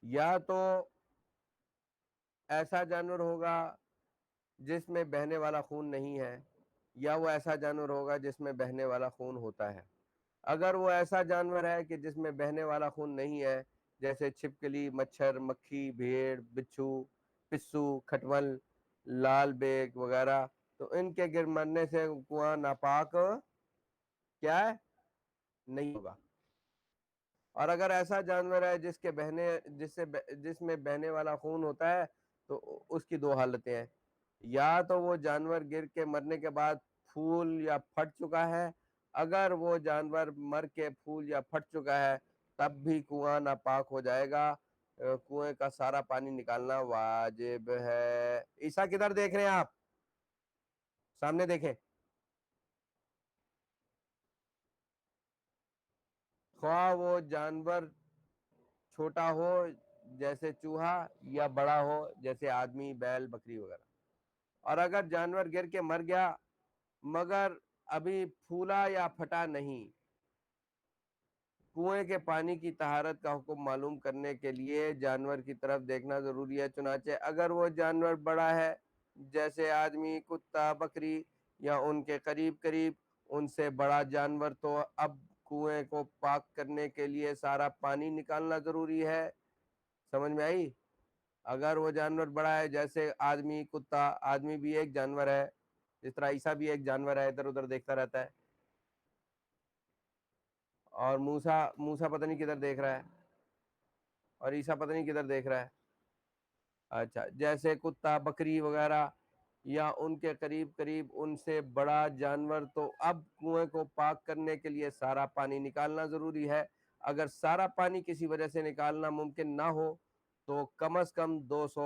یا تو ایسا جانور ہوگا جس میں بہنے والا خون نہیں ہے، یا وہ ایسا جانور ہوگا جس میں بہنے والا خون ہوتا ہے۔ اگر وہ ایسا جانور ہے کہ جس میں بہنے والا خون نہیں ہے، جیسے چھپکلی، مچھر، مکھی، بھیڑ، بچھو، پسو، کھٹمل، لال بیگ وغیرہ، تو ان کے گر مرنے سے کنواں ناپاک کیا ہے؟ نہیں ہوگا۔ اور اگر ایسا جانور ہے جس میں بہنے والا خون ہوتا ہے، تو اس کی دو حالتیں ہیں، یا تو وہ جانور گر کے مرنے کے بعد پھول یا پھٹ چکا ہے، اگر وہ جانور مر کے پھول یا پھٹ چکا ہے تب بھی کنواں ناپاک ہو جائے گا، کنویں کا سارا پانی نکالنا واجب ہے۔ عیسیٰ کدھر دیکھ رہے ہیں آپ؟ سامنے دیکھیں۔ خواہ وہ جانور چھوٹا ہو جیسے چوہا، یا بڑا ہو جیسے آدمی، بیل، بکری وغیرہ، اور اگر جانور گر کے مر گیا مگر ابھی پھولا یا پھٹا نہیں، کنویں کے پانی کی طہارت کا حکم معلوم کرنے کے لیے جانور کی طرف دیکھنا ضروری ہے۔ چنانچہ اگر وہ جانور بڑا ہے جیسے آدمی، کتا، بکری یا ان کے قریب ان سے بڑا جانور، تو اب کنویں کو پاک کرنے کے لیے سارا پانی نکالنا ضروری ہے۔ سمجھ میں آئی؟ اگر وہ جانور بڑا ہے جیسے آدمی، کتا، آدمی بھی ایک جانور ہے، جس طرح عیسیٰ بھی ایک جانور ہے، ادھر ادھر دیکھتا رہتا ہے، اور موسیٰ پتہ نہیں کدھر دیکھ رہا ہے، اور عیسیٰ پتہ نہیں کدھر دیکھ رہا ہے۔ اچھا، جیسے کتا، بکری وغیرہ یا ان کے قریب ان سے بڑا جانور، تو اب کنویں کو پاک کرنے کے لیے سارا پانی نکالنا ضروری ہے۔ اگر سارا پانی کسی وجہ سے نکالنا ممکن نہ ہو تو کم از کم 200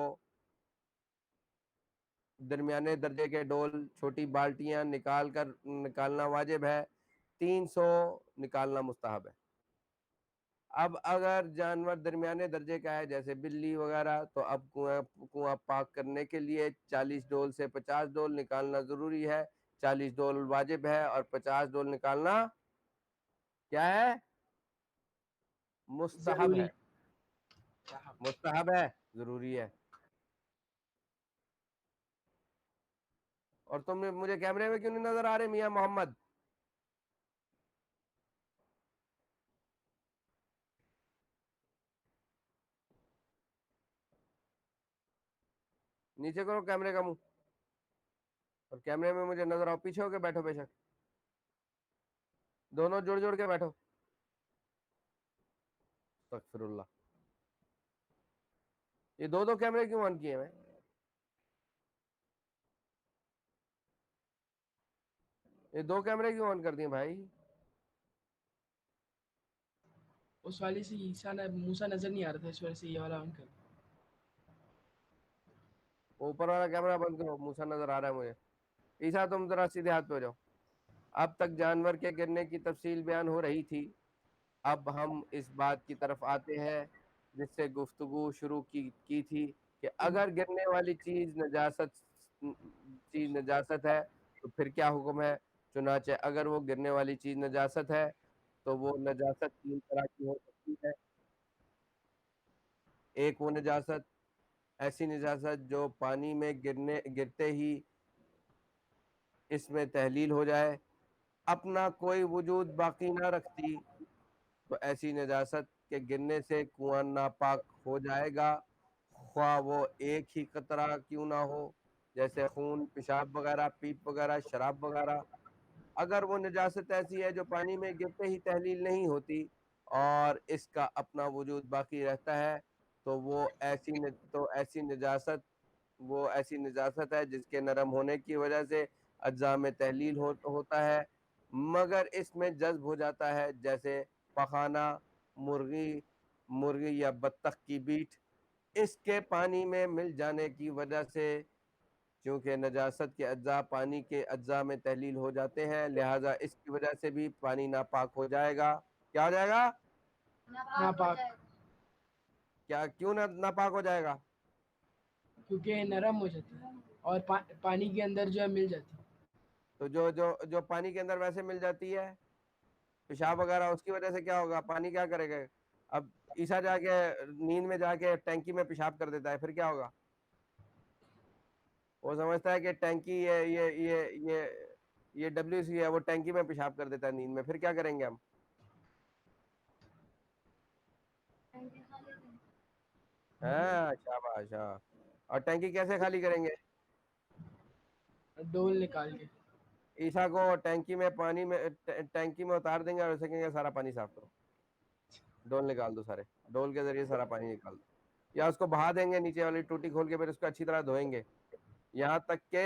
درمیانے درجے کے ڈول، چھوٹی بالٹیاں نکالنا واجب ہے، 300 نکالنا مستحب ہے۔ اب اگر جانور درمیانے درجے کا ہے جیسے بلی وغیرہ، تو اب کنواں پاک کرنے کے لیے 40 ڈول سے 50 ڈول نکالنا ضروری ہے۔ 40 ڈول واجب ہے اور 50 ڈول نکالنا کیا ہے؟ مستحب ضروری ہے۔ مستحب ہے، ضروری ہے۔ اور تم مجھے کیمرے میں کیوں نہیں نظر آ رہے میاں محمد؟ نیچے کرو کیمرے کا منہ، اور کیمرے میں مجھے نظر آؤ۔ پیچھے ہو کے بیٹھو، بے شک دونوں جڑ کے بیٹھو۔ استغفر اللہ، یہ دو کیمرے کیوں آن کیے ہیں؟ یہ دو کیمرے کیوں آن کر دیے بھائی؟ اس والی سے موسیٰ نظر نہیں آ رہا تھا، اس وجہ سے یہ والا آن کر۔ اوپر والا کیمرہ بند کرو، موسیٰ نظر آ رہا ہے مجھے۔ عیسیٰ تم ذرا سیدھے ہاتھ پہ ہو جاؤ۔ اب تک جانور کے گرنے کی تفصیل بیان ہو رہی تھی، اب ہم اس بات کی طرف آتے ہیں جس سے گفتگو شروع کی تھی کہ اگر گرنے والی چیز نجاست ہے تو پھر کیا حکم ہے؟ چنانچہ اگر وہ گرنے والی چیز نجاست ہے تو وہ نجاست 3 طرح کی ہو سکتی ہے۔ ایک وہ نجاست، ایسی نجاست جو پانی میں گرتے ہی اس میں تحلیل ہو جائے، اپنا کوئی وجود باقی نہ رکھتی، تو ایسی نجاست کے گرنے سے کنواں ناپاک ہو جائے گا، خواہ وہ ایک ہی قطرہ کیوں نہ ہو، جیسے خون، پیشاب وغیرہ، پیپ وغیرہ، شراب وغیرہ۔ اگر وہ نجاست ایسی ہے جو پانی میں گرتے ہی تحلیل نہیں ہوتی اور اس کا اپنا وجود باقی رہتا ہے، تو وہ ایسی نجاست ہے جس کے نرم ہونے کی وجہ سے اجزاء میں تحلیل ہوتا ہے، مگر اس میں جذب ہو جاتا ہے، جیسے پخانہ، مرغی یا بطخ کی بیٹ، اس کے پانی میں مل جانے کی وجہ سے۔ چونکہ نجاست کے اجزاء پانی کے اجزاء میں تحلیل ہو جاتے ہیں، لہٰذا اس کی وجہ سے بھی پانی ناپاک ہو جائے گا۔ کیا ہو جائے گا؟ ناپاک، کیوں ناپاک ہو جائے گا؟ کیونکہ نرم ہو جاتی ہے اور پانی کے اندر جو ہے مل جاتی ہے۔ تو جو پانی کے اندر ویسے مل جاتی ہے، پیشاب وغیرہ، اس کی وجہ سے کیا ہوگا؟ پانی کیا کرے گا؟ اب عیسیٰ جا کے نیند میں جا کے ٹینکی میں پیشاب کر دیتا ہے، پھر کیا ہوگا؟ وہ سمجھتا ہے کہ ٹینکی یہ WC ہے، وہ ٹینکی میں پیشاب کر دیتا ہے نیند میں، پھر کیا کریں گے ہم؟ ہاں شاباش، ہاں۔ اور ٹینکی کیسے خالی کریں گے؟ ڈول نکال کے عیسیٰ کو ٹینکی میں اتار دیں گے اور اسے کہیں گے سارا پانی صاف کرو، ڈول نکال دو، سارے ڈول کے ذریعے سارا پانی نکال دو، یا اس کو بہا دیں گے نیچے والی ٹوٹی کھول کے، پھر اس کو اچھی طرح دھوئیں گے یہاں تک کہ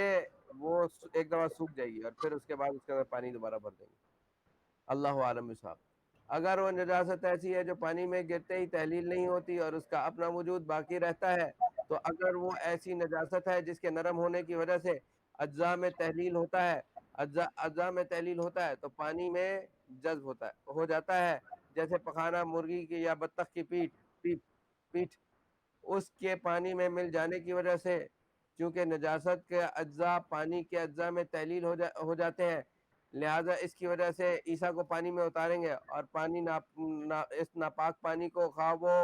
وہ ایک دفعہ سوکھ جائے گی، اور پھر اس کے بعد اس کے اندر پانی دوبارہ بھر دیں گے۔ اللہ عالم صاحب۔ اگر وہ نجاست ایسی ہے جو پانی میں گرتے ہی تحلیل نہیں ہوتی اور اس کا اپنا وجود باقی رہتا ہے، تو اگر وہ ایسی نجاست ہے جس کے نرم ہونے کی وجہ سے اجزاء میں تحلیل ہوتا ہے، اجزاء میں تحلیل ہوتا ہے تو پانی میں جذب ہو جاتا ہے، جیسے پخانہ مرغی کی یا بطخ کی پیٹھ اس کے پانی میں مل جانے کی وجہ سے، چونکہ نجاست کے اجزاء پانی کے اجزاء میں تحلیل ہو جاتے ہیں، لہٰذا اس کی وجہ سے عیسیٰ کو پانی میں اتاریں گے، اور اس ناپاک پانی کو، خواہ وہ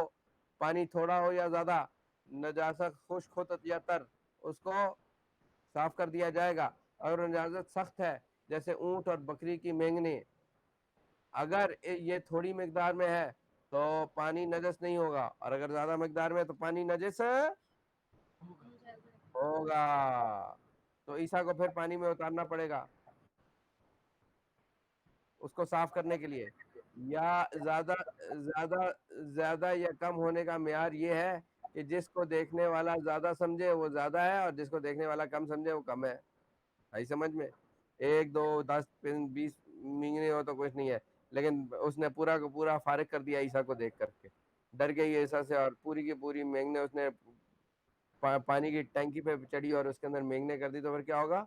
پانی تھوڑا ہو یا زیادہ، نجاست خشک ہو یا تر، اس کو صاف کر دیا جائے گا۔ اگر نجاست سخت ہے جیسے اونٹ اور بکری کی مینگنی، اگر یہ تھوڑی مقدار میں ہے تو پانی نجس نہیں ہوگا، اور اگر زیادہ مقدار میں تو پانی نجس ہوگا، تو عیسیٰ کو پھر پانی میں اتارنا پڑے گا اس کو صاف کرنے کے لیے۔ یا زیادہ یا کم ہونے کا معیار یہ ہے کہ جس کو دیکھنے والا زیادہ سمجھے وہ زیادہ ہے، اور جس کو دیکھنے والا کم سمجھے وہ کم ہے۔ آئی سمجھ میں؟ 1 2 10 20 مینگنے ہو تو کچھ نہیں ہے، لیکن اس نے پورا کو پورا فارغ کر دیا عیسیٰ کو دیکھ کر کے، ڈر گئی عیسیٰ سے، اور پوری کی پوری مینگنے اس نے پانی کی ٹینکی پہ چڑھی اور اس کے اندر مینگنے کر دی، تو پھر کیا ہوگا؟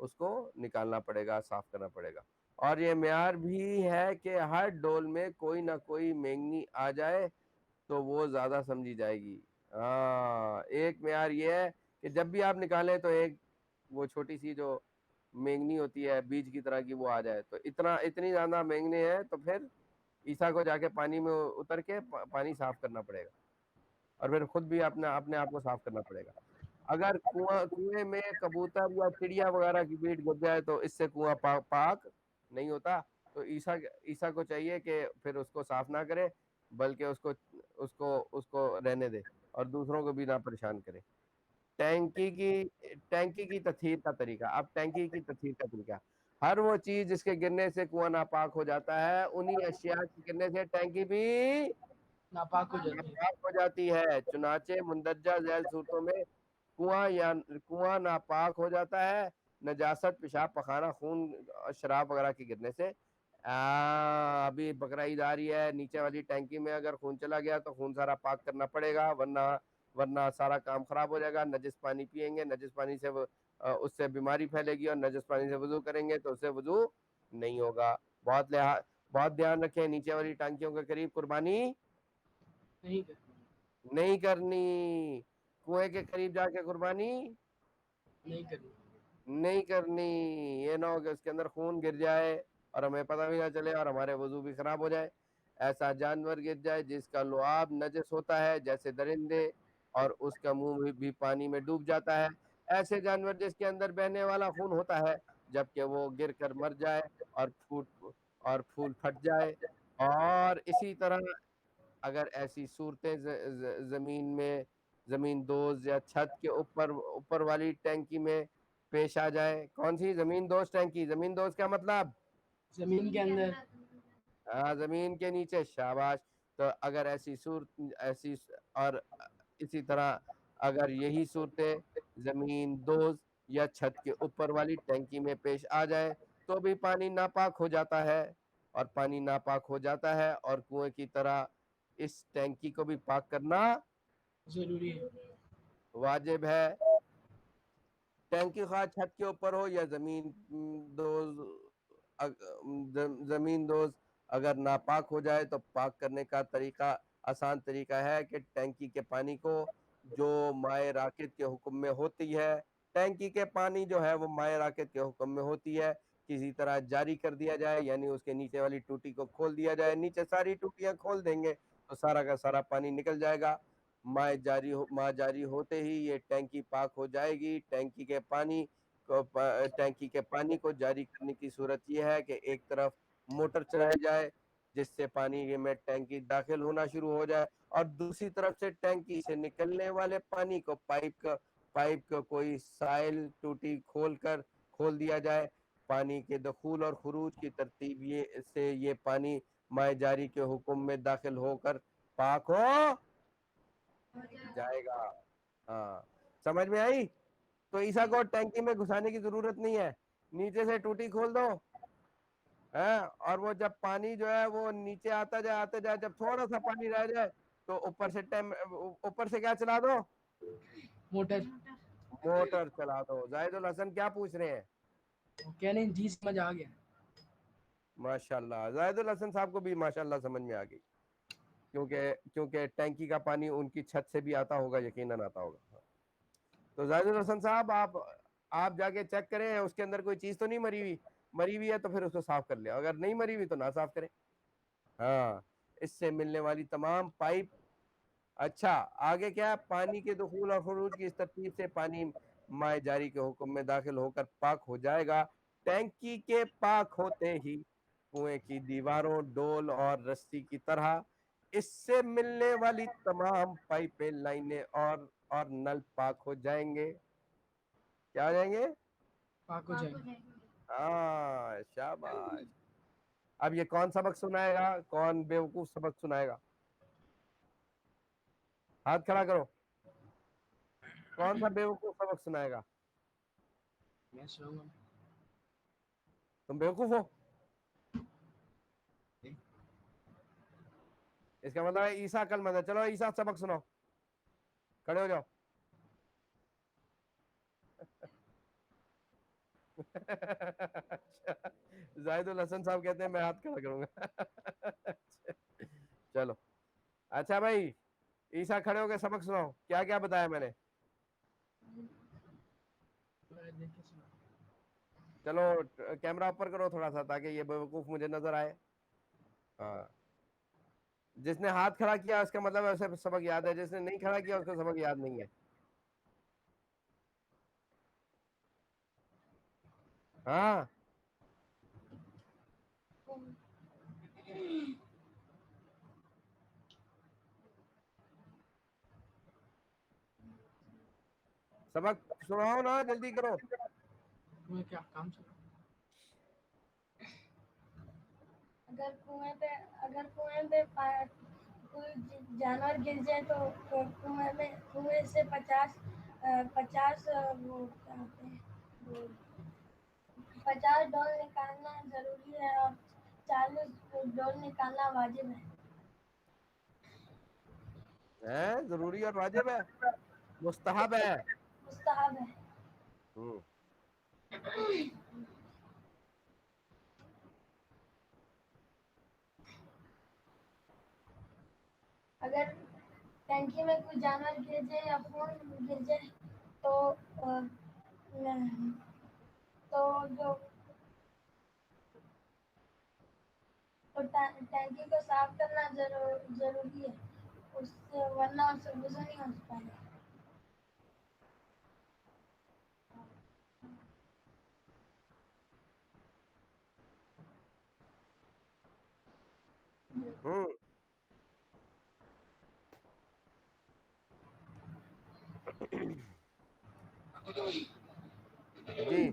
اس کو نکالنا پڑے گا، صاف کرنا پڑے گا۔ اور یہ معیار بھی ہے کہ ہر ڈول میں کوئی نہ کوئی مینگنی آ جائے تو وہ زیادہ سمجھی جائے گی۔ ایک معیار یہ ہے کہ جب بھی آپ نکالیں تو ایک وہ چھوٹی سی جو مینگنی ہوتی ہے بیج کی طرح کی وہ آ جائے، تو اتنی زیادہ مینگنی ہے تو پھر عیسیٰ کو جا کے پانی میں اتر کے پانی صاف کرنا پڑے گا، اور پھر خود بھی اپنے آپ کو صاف کرنا پڑے گا۔ اگر کنویں میں کبوتر یا چڑیا وغیرہ کی بیٹ گر جائے تو اس سے کنواں پاک نہیں ہوتا، تو عیسیٰ کو چاہیے کہ پھر اس کو صاف نہ کرے، بلکہ اس کو رہنے دے اور دوسروں کو بھی نہ پریشان کرے۔ ٹینکی کی تطہیر کا طریقہ۔ اب ٹینکی کی تطہیر کا طریقہ، ہر وہ چیز جس کے گرنے سے کنواں ناپاک ہو جاتا ہے، انہی اشیاء کے گرنے سے ٹینکی بھی ناپاک ہو جاتی ہے۔ ناپاک ہو جاتی ہے۔ چنانچہ مندرجہ ذیل صورتوں میں کنواں ناپاک ہو جاتا ہے، نجاست، پیشاب، پخانہ، خون، شراب وغیرہ کے گرنے سے۔ ابھی بقرہ عید آ رہی ہے، نیچے والی ٹینکی میں اگر خون چلا گیا تو خون سارا پاک کرنا پڑے گا، ورنہ سارا کام خراب ہو جائے گا۔ نجس پانی پیئیں گے، نجس پانی سے اس سے بیماری پھیلے گی، اور نجس پانی سے وضو کریں گے تو اس سے وضو نہیں ہوگا۔ بہت دھیان رکھیں، نیچے والی ٹانکیوں کے قریب قربانی نہیں کرنی، نہیں کرنی، کنویں کے قریب جا کے قربانی نہیں کرنی۔ نہیں کرنی، یہ نہ ہو کہ اس کے اندر خون گر جائے اور ہمیں پتہ بھی نہ چلے اور ہمارے وضو بھی خراب ہو جائے۔ ایسا جانور گر جائے جس کا لعاب نجس ہوتا ہے، جیسے درندے، اور اس کا منہ بھی پانی میں ڈوب جاتا ہے۔ ایسے جانور جس کے اندر بہنے والا خون ہوتا ہے، جبکہ وہ گر کر مر جائے اور پھول پھٹ جائے۔ اور اسی طرح اگر ایسی صورتیں زمین دوز یا چھت کے اوپر والی ٹینکی میں پیش آ جائے۔ کون سی؟ زمین دوز ٹینکی۔ زمین دوز کیا مطلب؟ زمین کے اندر۔ زمین کے نیچے، شاباش۔ تو اگر اور اسی طرح اگر یہی صورتیں زمین دوز یا چھت کے اوپر والی ٹینکی میں پیش آ جائے تو بھی پانی ناپاک ہو جاتا ہے، اور پانی ناپاک ہو جاتا ہے، اور کنویں کی طرح اس ٹینکی کو بھی پاک کرنا ضروری ہے، واجب ہے۔ ٹینکی خواہ چھت کے اوپر ہو یا زمین دوز اگر ناپاک ہو جائے تو پاک کرنے کا طریقہ، آسان طریقہ ہے کہ ٹینکی کے پانی کو جو مائع راکد کے حکم میں ہوتی ہے، ٹینکی کے پانی جو ہے وہ مائع راکد کے حکم میں ہوتی ہے، کسی طرح جاری کر دیا جائے، یعنی اس کے نیچے والی ٹوٹی کو کھول دیا جائے۔ نیچے ساری ٹوٹیاں کھول دیں گے تو سارا کا سارا پانی نکل جائے گا. ماء جاری ہوتے ہی یہ ٹینکی پاک ہو جائے گی. ٹینکی کے پانی کو جاری کرنے کی صورت یہ ہے کہ ایک طرف موٹر چلائی جائے جس سے پانی میں ٹینکی داخل ہونا شروع ہو جائے, اور دوسری طرف سے ٹینکی سے نکلنے والے پانی کو پائپ کا کوئی سائل ٹوٹی کھول دیا جائے. پانی کے دخول اور خروج کی ترتیب یہ پانی ماء جاری کے حکم میں داخل ہو کر پاک ہو جائے گا. ہاں سمجھ میں آئی؟ تو عیسیٰ کو ٹینکی میں گھسانے کی ضرورت نہیں ہے, نیچے سے ٹوٹی کھول دو, اور وہ جب پانی جو ہے وہ نیچے آتا جائے جب تھوڑا سا پانی رہ جائے تو اوپر سے کیا چلا دو, موٹر چلا دو. زاہد الحسن کیا پوچھ رہے ہیں؟ کہنے جی سمجھ آ گیا. ماشاءاللہ زاہد الحسن صاحب کو بھی ماشاءاللہ سمجھ میں آ گئی, کیونکہ ٹینکی کا پانی ان کی چھت سے بھی آتا ہوگا, یقیناً آتا ہوگا. تو زاہد الحسن صاحب آپ جا کے چیک کریں اس کے اندر کوئی چیز تو نہیں مری ہوئی ہے تو پھر اس کو صاف کر لیا, اگر نہیں مری ہوئی تو نہ صاف کریں. ہاں اس سے ملنے والی تمام پائپ. اچھا آگے کیا, پانی کے دخول اور خروج کی اس ترتیب سے پانی ماء جاری کے حکم میں داخل ہو کر پاک ہو جائے گا. ٹینکی کے پاک ہوتے ہی کنویں کی دیواروں, ڈول اور رسی کی طرح اس سے ملنے والی تمام پائپیں, لائنیں اور نل پاک ہو جائیں گے. کیا ہو جائیں گے؟ پاک ہو جائیں گے. ہاں شاباش. اب یہ کون سبق سنائے گا, کون بیوقوف سبق سنائے گا؟ ہاتھ کھڑا کرو. کون سا بیوقوف سبق سنائے گا؟ میں سناؤں گا. تم بیوقوف ہو؟ اس کا مطلب ہے عیسیٰ عقل مند ہے. چلو عیسیٰ سبق سناؤ, کھڑے ہو جاؤ. زاہد الحسن صاحب کہتے ہیں میں ہاتھ کھڑا کروں گا. چلو اچھا بھائی, عیسیٰ کھڑے ہو کے سبق سناؤ. کیا کیا بتایا میں نے؟ چلو کیمرہ اوپر کرو تھوڑا سا تاکہ یہ بیوقوف مجھے نظر آئے. ہاں جس نے ہاتھ کھڑا کیا اس کا مطلب اسے سبق یاد ہے, جس نے نہیں کھڑا کیا اس کو سبق یاد نہیں ہے. ہاں سبق سناؤ نا, جلدی کرو. تمہیں کیا کام چل رہا؟ اگر کنویں پہ کوئی جانور گر جائے تو کنویں سے 50 ڈول نکالنا ضروری ہے اور 40 ڈول نکالنا واجب ہے. ضروری اور واجب ہے؟ مستحب ہے. مستحب ہے. ہوں اگر ٹینکی میں کوئی جانور گر جائے یا خون گر جائے تو ٹینکی کو صاف کرنا ضروری ہے, ورنہ اس سے وضو نہیں ہو پائے گا. ہوں جی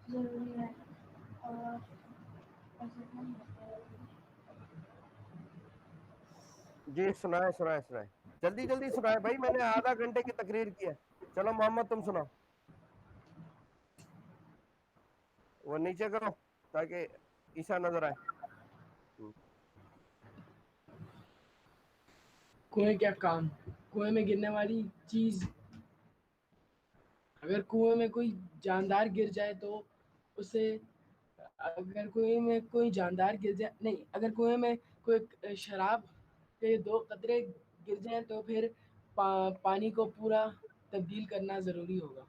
ضروری ہے. اور جی سنائے جلدی سنائے بھائی, میں نے آدھا گھنٹے کی تقریر کی ہے. چلو محمد تم سناؤ. وہ نیچے کرو تاکہ عیسیٰ نظر آئے. کنویں کیا کام, کنویں میں گرنے والی چیز. اگر کنویں میں کوئی جاندار گر جائے تو اسے, اگر کنویں میں کوئی جاندار گر جائے نہیں, اگر کنویں میں کوئی شراب کے 2 قطرے گر جائیں تو پھر پانی کو پورا تبدیل کرنا ضروری ہوگا.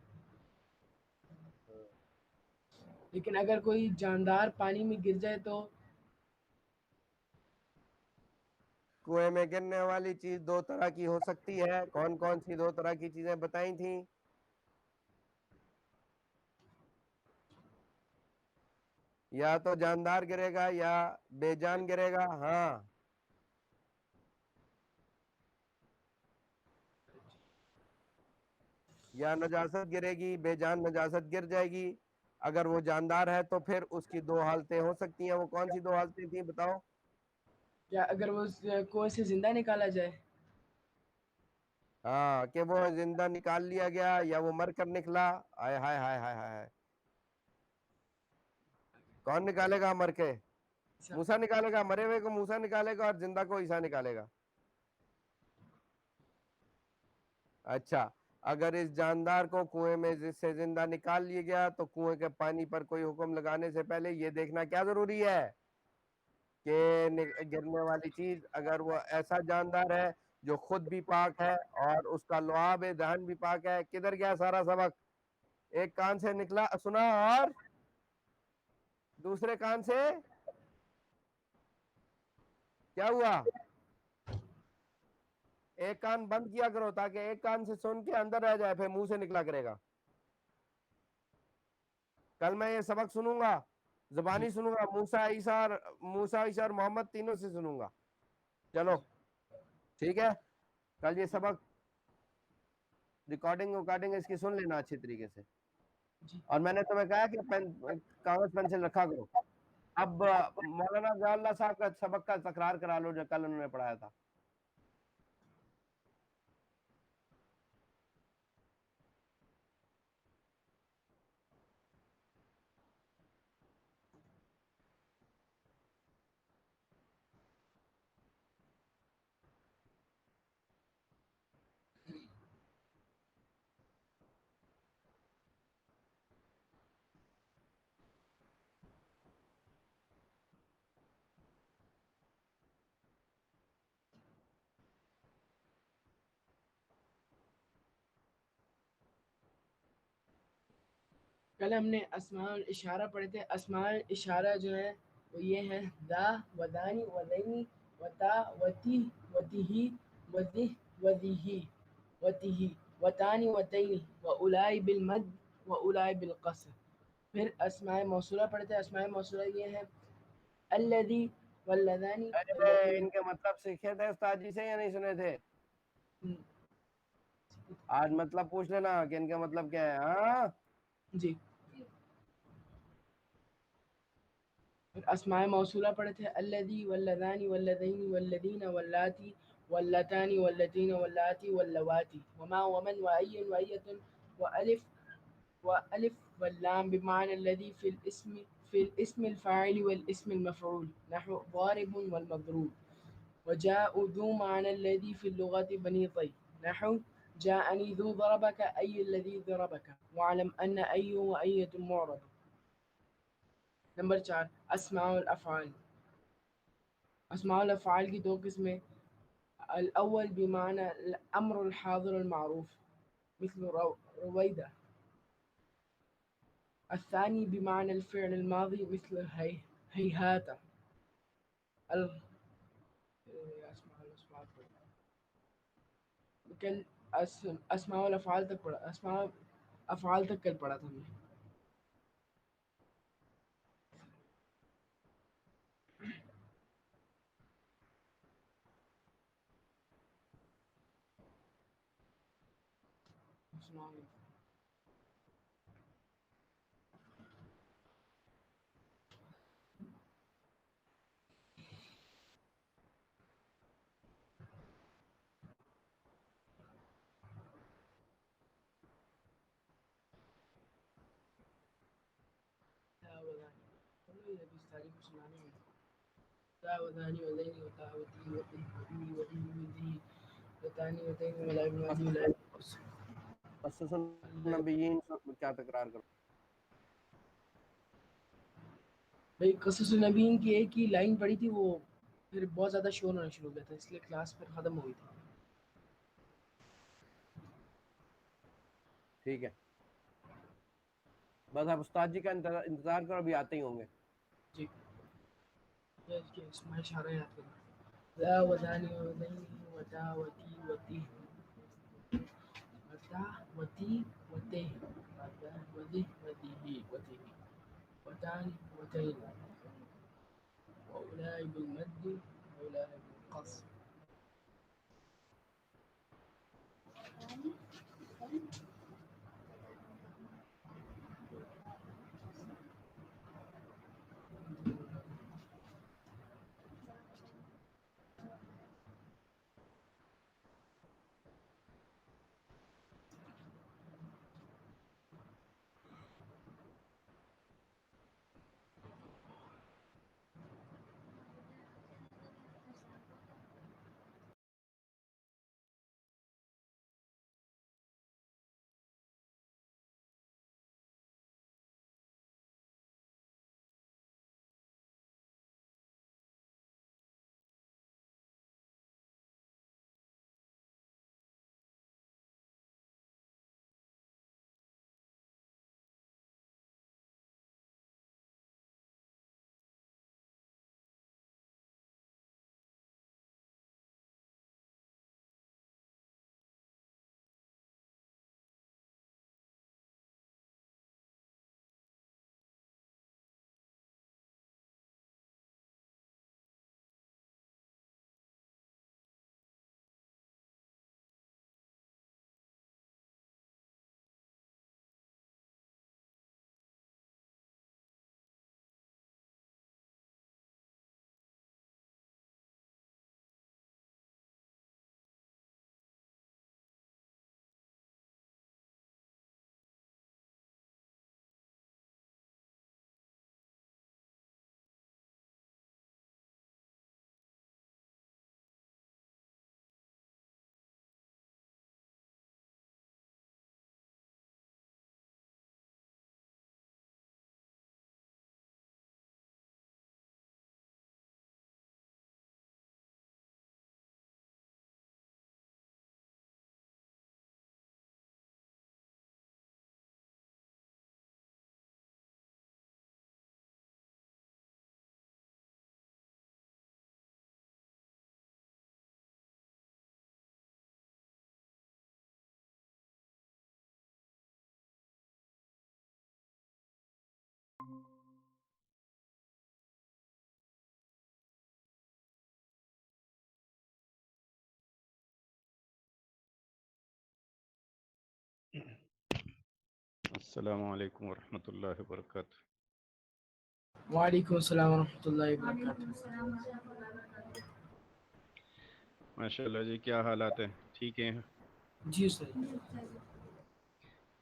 لیکن اگر کوئی جاندار پانی میں گر جائے تو کنویں میں گرنے والی چیز دو طرح کی ہو سکتی ہے. کون کون سی دو طرح کی چیزیں بتائی تھیں؟ یا تو جاندار گرے گا یا بے جان گرے گا. ہاں یا نجاست گرے گی، بے جان نجاست گر جائے گی. اگر وہ جاندار ہے تو پھر اس کی دو حالتیں ہو سکتی ہیں. وہ کون سی دو حالتیں تھیں بتاؤ؟ کیا اگر وہ کنویں سے زندہ نکالا جائے؟ ہاں کہ وہ زندہ نکال لیا گیا یا وہ مر کر نکلا. ہائے ہائے ہائے ہائے ہائے. کون نکالے گا مر کے؟ موسیٰ نکالے گا. مرے ہوئے کو موسیٰ نکالے گا اور زندہ کو عیسیٰ نکالے گا. اچھا اگر اس جاندار کو کنویں میں سے زندہ نکال لیا گیا تو کنویں کے پانی پر کوئی حکم لگانے سے پہلے یہ دیکھنا کیا ضروری ہے کہ گرنے والی چیز اگر وہ ایسا جاندار ہے جو خود بھی پاک ہے اور اس کا لعاب دہن بھی پاک ہے. کدھر گیا سارا سبق؟ ایک کان سے نکلا سنا اور دوسرے کان سے کیا ہوا؟ ایک کان بند کیا کرو تاکہ ایک کان سے سن کے اندر رہ جائے، پھر منہ سے نکلا کرے گا. کل میں یہ سبق سنوں گا، زبانی سنوں گا، موسیٰ عیسیٰ اور محمد تینوں سے سنوں گا. چلو ٹھیک ہے، کل یہ سبق ریکارڈنگ اس کی سن لینا اچھی طریقے سے. اور میں نے تمہیں کہا کہ کاغذ پینسل رکھا کرو. اب مولانا ضیاء اللہ صاحب کا سبق کا تکرار کرا لو جو کل انہوں نے پڑھایا تھا. کل ہم نے اسماء الاشارہ پڑھے تھے. اسماء الاشارہ جو ہے وہ یہ ہے دا ودانی ودینی وتا وتی وتیہی وذہ وذیہی وتیہی وتانی وتینی واولائی بالمد واولائی بالقصر. پھر اسماء موصولہ پڑھے تھے. اسماء موصولہ یہ ہے الذی واللذانی واللتین. ان کے مطلب سیکھے تھے استاد جی سے یا نہیں سنے تھے؟ آج مطلب پوچھ لینا کہ ان کا مطلب کیا ہے. ہاں جی. پھر اسماء موصولہ پڑھے تھے الذی واللذانی واللذین واللذین واللاتی واللتان واللتین واللاتی واللواتی وما ومن وأي وأية وألف واللام بمعنى الذي في الاسم الفاعل والاسم المفعول نحو ضارب والمضروب. وجاء ذو معنى الذي في اللغة بني طي نحو جاءني ذو ضربك أي الذي ضربك واعلم أن أي وأية معرب. نمبر 4 اسماء الافعال. اسماء الافعال کی دو قسمیں. الاول بمعنى الامر الحاضر المعروف مثل رويدة. الثاني بمعنى الفعل الماضي مثل هيهات. کل اسماء الافعال تک پڑھا. اسماء افعال تک کل پڑھا تھا ہم نے. قصص النبیین کیا تکرار کرو. بھائی قصص النبیین کی ایک ہی لائن پڑھی تھی، وہ پھر بہت زیادہ شور ہونا شروع ہو گیا تھا، اس لیے کلاس پھر ختم ہو گئی تھی. ٹھیک ہے بس اب استاد جی کا انتظار کرو، ابھی آتے ہی ہوں گے. جی. اسماء اشارہ یاد کرنا. ذا وذان وذين وذا وتي وتي وذا وتي وته وذا وذي وذيه وته وتان وتين وأولئك بالمد وأولئك بالقصر. السلام علیکم ورحمۃ اللہ وبرکاتہ. وعلیکم السلام ورحمۃ اللہ وبرکاتہ. ماشاء اللہ جی، کیا حالات ہیں؟ ٹھیک ہیں؟ جی سر.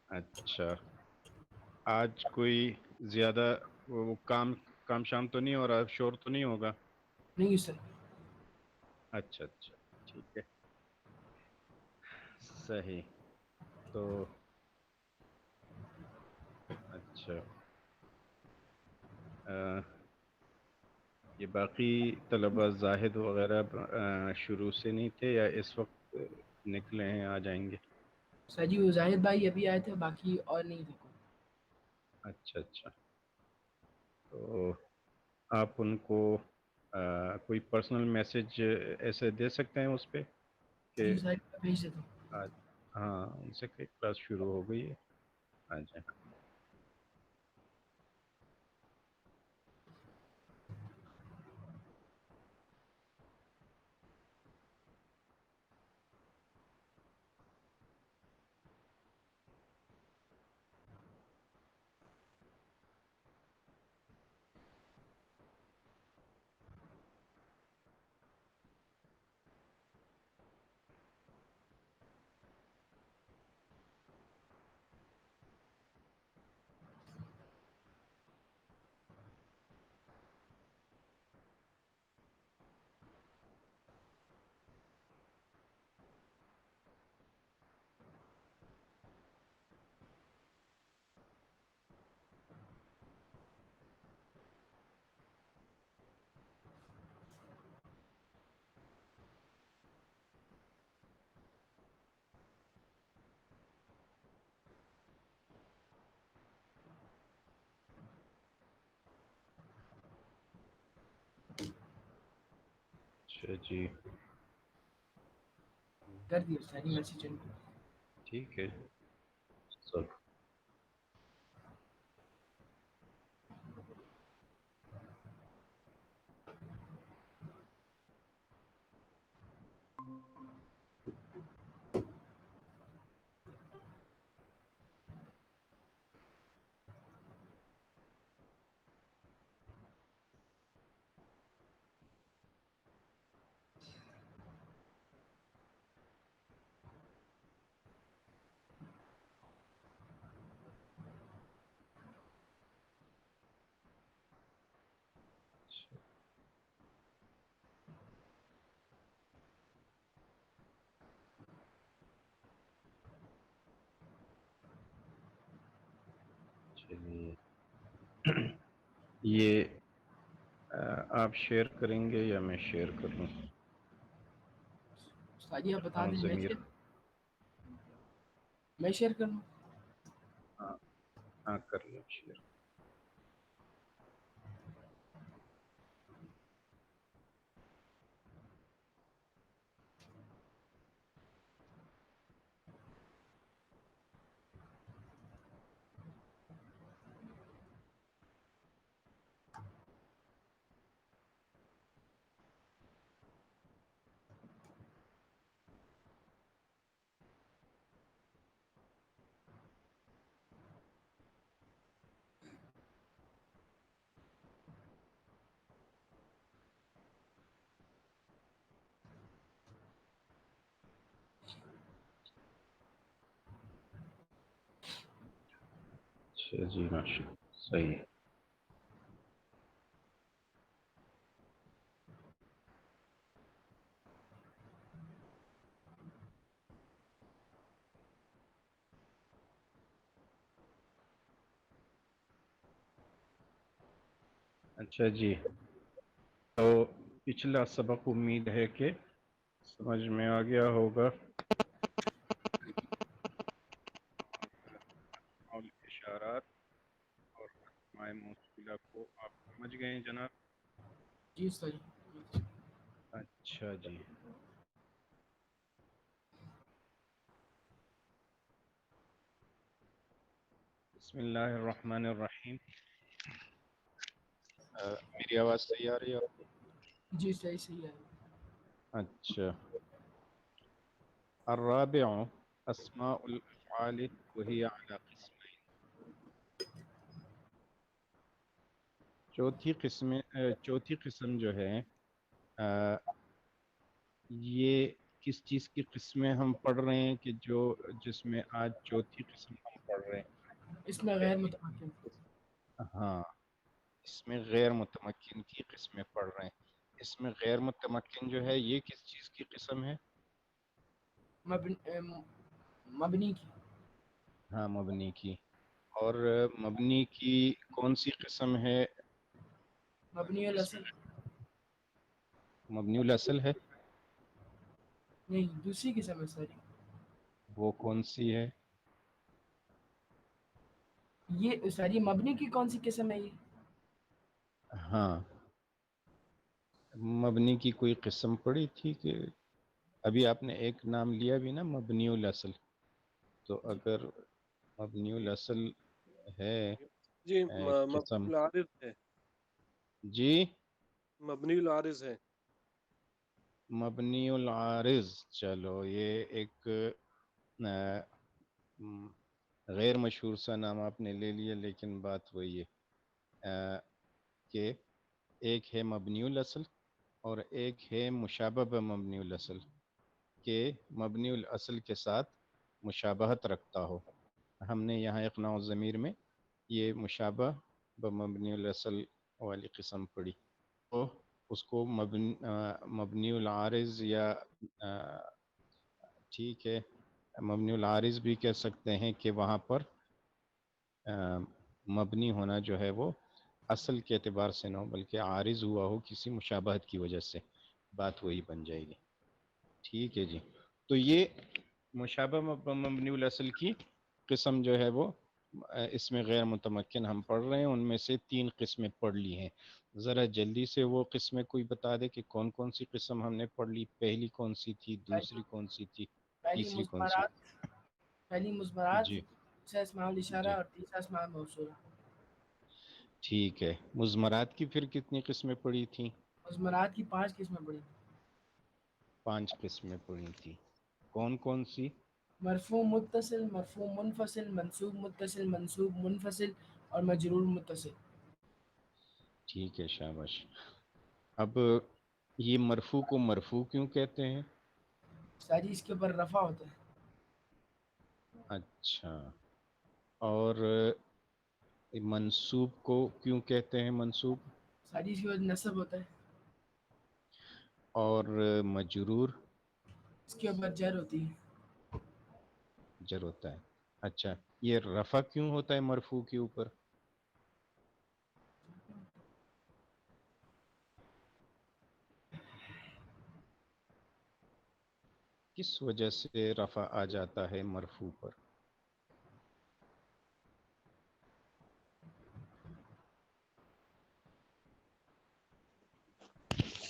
اچھا، آج کوئی زیادہ وہ کام شام تو نہیں ہو رہا، شور تو نہیں ہوگا؟ نہیں سر. اچھا اچھا، ٹھیک ہے، صحیح. تو اچھا، یہ باقی طلبہ زاہد وغیرہ شروع سے نہیں تھے یا اس وقت نکلے ہیں، آ جائیں گے؟ سر جی وہ زاہد بھائی ابھی آئے تھے، باقی اور نہیں تھے کوئی. اچھا اچھا، تو آپ ان کو کوئی پرسنل میسج ایسے دے سکتے ہیں اس پہ کہ جی سر بھیج دیتا ہوں. آج ہاں ان سے کہ کلاس شروع ہو گئی ہے، آ جائیں. اچھا جی کر دیا ساری میسج ان کو. ٹھیک ہے سر. چلیے یہ آپ شیئر کریں گے یا میں شیئر کروں؟ استاد جی آپ بتا ہاں دیں ضمیر. میں شیئر کر لوں. ہاں ہاں کر لیں شیئر. اچھا جی ماشاء اللہ صحیح ہے. اچھا جی تو پچھلا سبق امید ہے کہ سمجھ میں آ گیا ہوگا. اور اشارات اور اسماء موصولہ کو آپ سمجھ گئے ہیں جناب؟ جی استاد جی. اچھا جی بسم اللہ الرحمن الرحیم. میری آواز صحیح آ رہی ہے آپ کو؟ جی صحیح ہے. اچھا. الرابع اسماء الافعال وهي على قسمين. چوتھی قسم جو ہے یہ کس چیز کی قسمیں ہم پڑھ رہے ہیں کہ جس میں آج چوتھی قسم ہم پڑھ رہے ہیں. اس میں غیر متمکن. ہاں اس میں غیر متمکن کی قسمیں پڑھ رہے ہیں. اس میں غیر متمکن جو ہے یہ کس چیز کی قسم ہے؟ مبنی کی. ہاں مبنی کی. اور مبنی کی کون سی قسم ہے؟ مبنی الاصل. مبنی الاصل ہے. نہیں دوسری قسم ہے ساری. وہ کون سی ہے؟ یہ ساری مبنی کی کون سی قسم ہے یہ؟ ہاں مبنی کی کوئی قسم پڑی تھی کہ ابھی آپ نے ایک نام لیا بھی نا مبنی الاصل. تو جی اگر مبنی الاصل ہے جی قسم. مبنی العارض ہے. جی مبنی العارض ہے. مبنی العارض. چلو یہ ایک غیر مشہور سا نام آپ نے لے لیا لیکن بات وہی ہے کہ ایک ہے مبنی الاصل اور ایک ہے مشابہ بمبنی الاصل کہ مبنی الاصل کے ساتھ مشابہت رکھتا ہو. ہم نے یہاں اقناع الضمیر میں یہ مشابہ بمبنی الاصل والی قسم پڑھی تو اس کو مبنی العارض یا ٹھیک ہے مبنی العارض بھی کہہ سکتے ہیں کہ وہاں پر مبنی ہونا جو ہے وہ اصل کے اعتبار سے نہ ہو بلکہ عارض ہوا ہو کسی مشابہت کی وجہ سے. بات وہی بن جائے گی. ٹھیک ہے جی. تو یہ مشابہ مبنی الاصل کی قسم جو ہے وہ اس میں غیر متمکن ہم پڑھ رہے ہیں، ان میں سے 3 قسمیں پڑھ لی ہیں. ذرا جلدی سے وہ قسمیں کوئی بتا دے کہ کون کون سی قسم ہم نے پڑھ لی. پہلی کون سی تھی، دوسری کون سی تھی، پہلی تیسری کون سی؟ مضمرات، جی دوسرا اسماء الاشارہ جی اور تیسرا اسماء موصولہ. ٹھیک ہے. مضمرات کی پھر کتنی قسمیں پڑھی تھیں؟ مضمرات کی 5 قسمیں پڑھی. 5 قسمیں پڑھی تھی. کون کون سی؟ مرفوع متصل، مرفوع منفصل، منصوب متصل، منصوب منفصل اور مجرور متصل. ٹھیک ہے، شاباش. اب یہ مرفوع کو مرفوع کیوں کہتے ہیں؟ ساری اس کے اوپر رفع ہوتا ہے. اچھا. اور منصوب کو کیوں کہتے ہیں منصوب؟ ساری اس کے اوپر نصب ہوتا ہے. اور مجرور؟ اس کے اوپر جر ہوتی ہے. جر ہوتا ہے. اچھا، یہ رفع کیوں ہوتا ہے مرفوع کے اوپر؟ کس وجہ سے رفع آ جاتا ہے مرفوع پر؟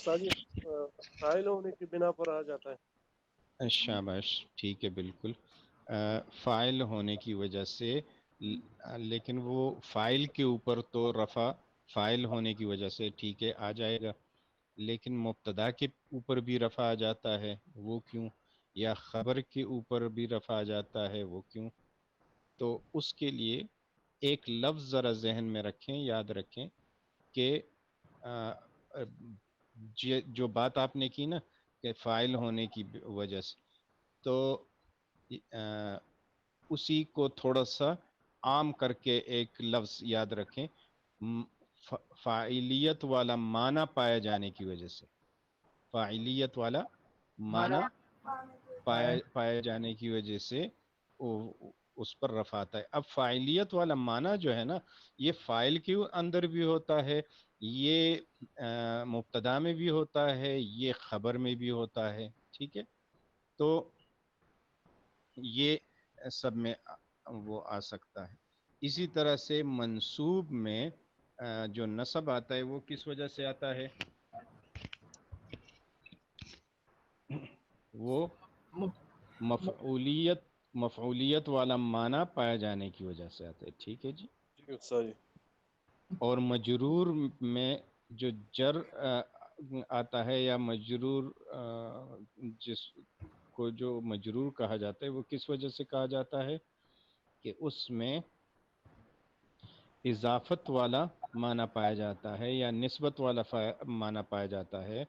ساجد فاعل ہونے کی بنا پر آ جاتا ہے. شاباش، ٹھیک ہے، بالکل. فاعل ہونے کی وجہ سے، لیکن وہ فاعل کے اوپر تو رفع فاعل ہونے کی وجہ سے ٹھیک ہے آ جائے گا، لیکن مبتدا کے اوپر بھی رفع آ جاتا ہے، وہ کیوں؟ یا خبر کے اوپر بھی رفع آ جاتا ہے، وہ کیوں؟ تو اس کے لیے ایک لفظ ذرا ذہن میں رکھیں، یاد رکھیں کہ جو بات آپ نے کی نا کہ فاعل ہونے کی وجہ سے، تو اسی کو تھوڑا سا عام کر کے ایک لفظ یاد رکھیں. فاعلیت والا معنی پائے جانے کی وجہ سے، فاعلیت والا معنی پائے جانے کی وجہ سے اس پر رفع آتا ہے. اب فاعلیت والا معنی جو ہے نا، یہ فاعل کے اندر بھی ہوتا ہے، یہ مبتدا میں بھی ہوتا ہے، یہ خبر میں بھی ہوتا ہے. ٹھیک ہے، تو یہ سب میں وہ آ سکتا ہے. اسی طرح سے منصوب میں جو نصب آتا ہے وہ کس وجہ سے آتا ہے؟ وہ مفعولیت والا معنی پایا جانے کی وجہ سے آتا ہے. ٹھیک ہے جی. جی استاد جی. اور مجرور میں جو جر آتا ہے یا مجرور جس کو جو مجرور کہا جاتا ہے وہ کس وجہ سے کہا جاتا ہے؟ کہ اس میں اضافت والا معنی پایا جاتا ہے یا نسبت والا معنی پایا جاتا ہے،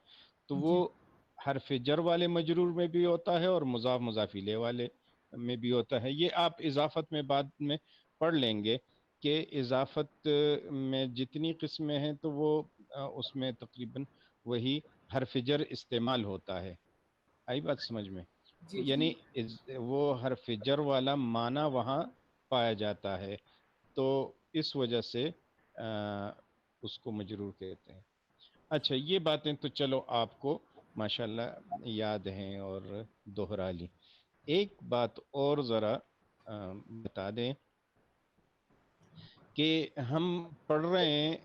تو وہ جی حرف جر والے مجرور میں بھی ہوتا ہے اور مضاف مضاف الیہ والے میں بھی ہوتا ہے. یہ آپ اضافت میں بعد میں پڑھ لیں گے کہ اضافت میں جتنی قسمیں ہیں تو وہ اس میں تقریباً وہی حرف جر استعمال ہوتا ہے. آئی بات سمجھ میں؟ جی یعنی وہ حرف جر والا معنی وہاں پایا جاتا ہے، تو اس وجہ سے اس کو مجرور کہتے ہیں. اچھا، یہ باتیں تو چلو آپ کو ماشاءاللہ یاد ہیں اور دوہرا لی. ایک بات اور ذرا بتا دیں کہ ہم پڑھ رہے ہیں،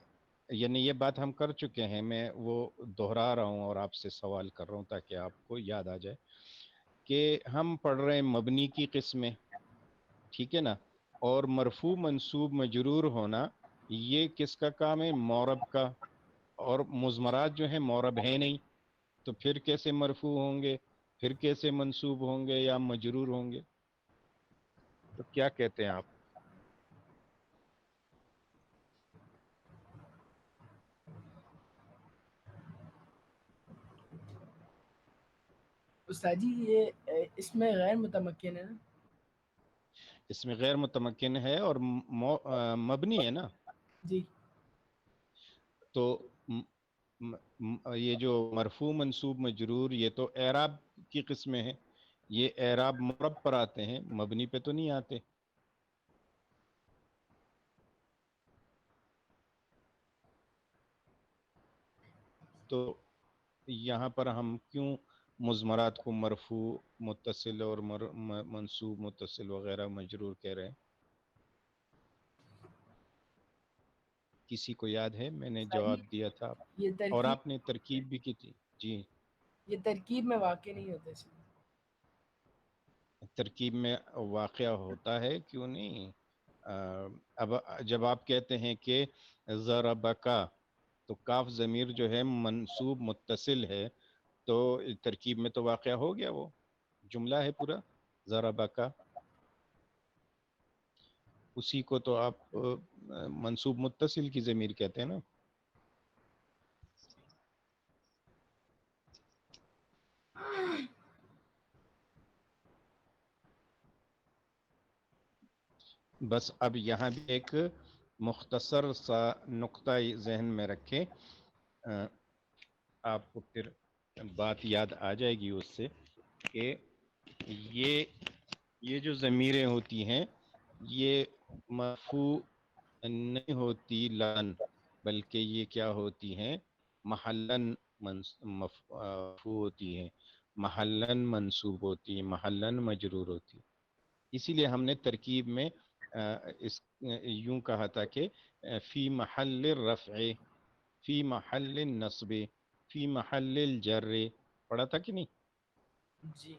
یعنی یہ بات ہم کر چکے ہیں، میں وہ دوہرا رہا ہوں اور آپ سے سوال کر رہا ہوں تاکہ آپ کو یاد آ جائے کہ ہم پڑھ رہے ہیں مبنی کی قسمیں. ٹھیک ہے نا؟ اور مرفوع منصوب مجرور ہونا یہ کس کا کام ہے؟ معرب کا. اور مضمرات جو ہیں معرب ہیں نہیں، تو پھر کیسے مرفوع ہوں گے، پھر کیسے منصوب ہوں گے یا مجرور ہوں گے؟ تو کیا کہتے ہیں آپ؟ استاد جی یہ اس میں غیر متمکن ہے نا؟ اس میں غیر متمکن ہے اور مبنی ہے نا. جی تو یہ جو مرفوع منصوب مجرور یہ تو اعراب کی قسمیں ہیں، یہ اعراب معرب پر آتے ہیں، مبنی پہ تو نہیں آتے. تو یہاں پر ہم کیوں مضمرات کو مرفوع متصل اور منصوب متصل وغیرہ مجرور کہہ رہے ہیں؟ کسی کو یاد ہے؟ میں نے صحیح. جواب دیا تھا یہ اور ترکیب آپ نے ترکیب بھی کی تھی. جی یہ ترکیب میں واقع نہیں ہوتے اس میں. ترکیب میں واقع ہوتا ہے، کیوں نہیں؟ اب جب آپ کہتے ہیں کہ ضربکا، تو کاف ضمیر جو ہے منصوب متصل ہے، تو ترکیب میں تو واقع ہو گیا، وہ جملہ ہے پورا ضربکا. اسی کو تو آپ منصوب متصل کی ضمیر کہتے ہیں نا. بس اب یہاں بھی ایک مختصر سا نقطہ ذہن میں رکھیں، آپ کو پھر بات یاد آ جائے گی اس سے، کہ یہ جو ضمیریں ہوتی ہیں یہ مرفوع نہیں ہوتی لان، بلکہ یہ کیا ہوتی ہیں؟ محلن مرفوع ہوتی ہیں، محلن منصوب ہوتی ہیں، محلن مجرور ہوتی ہیں. اسی لیے ہم نے ترکیب میں اس یوں کہا تھا کہ فی محل الرفع، فی محل النصب، فی محل الجر، پڑھا تھا کہ نہیں؟ جی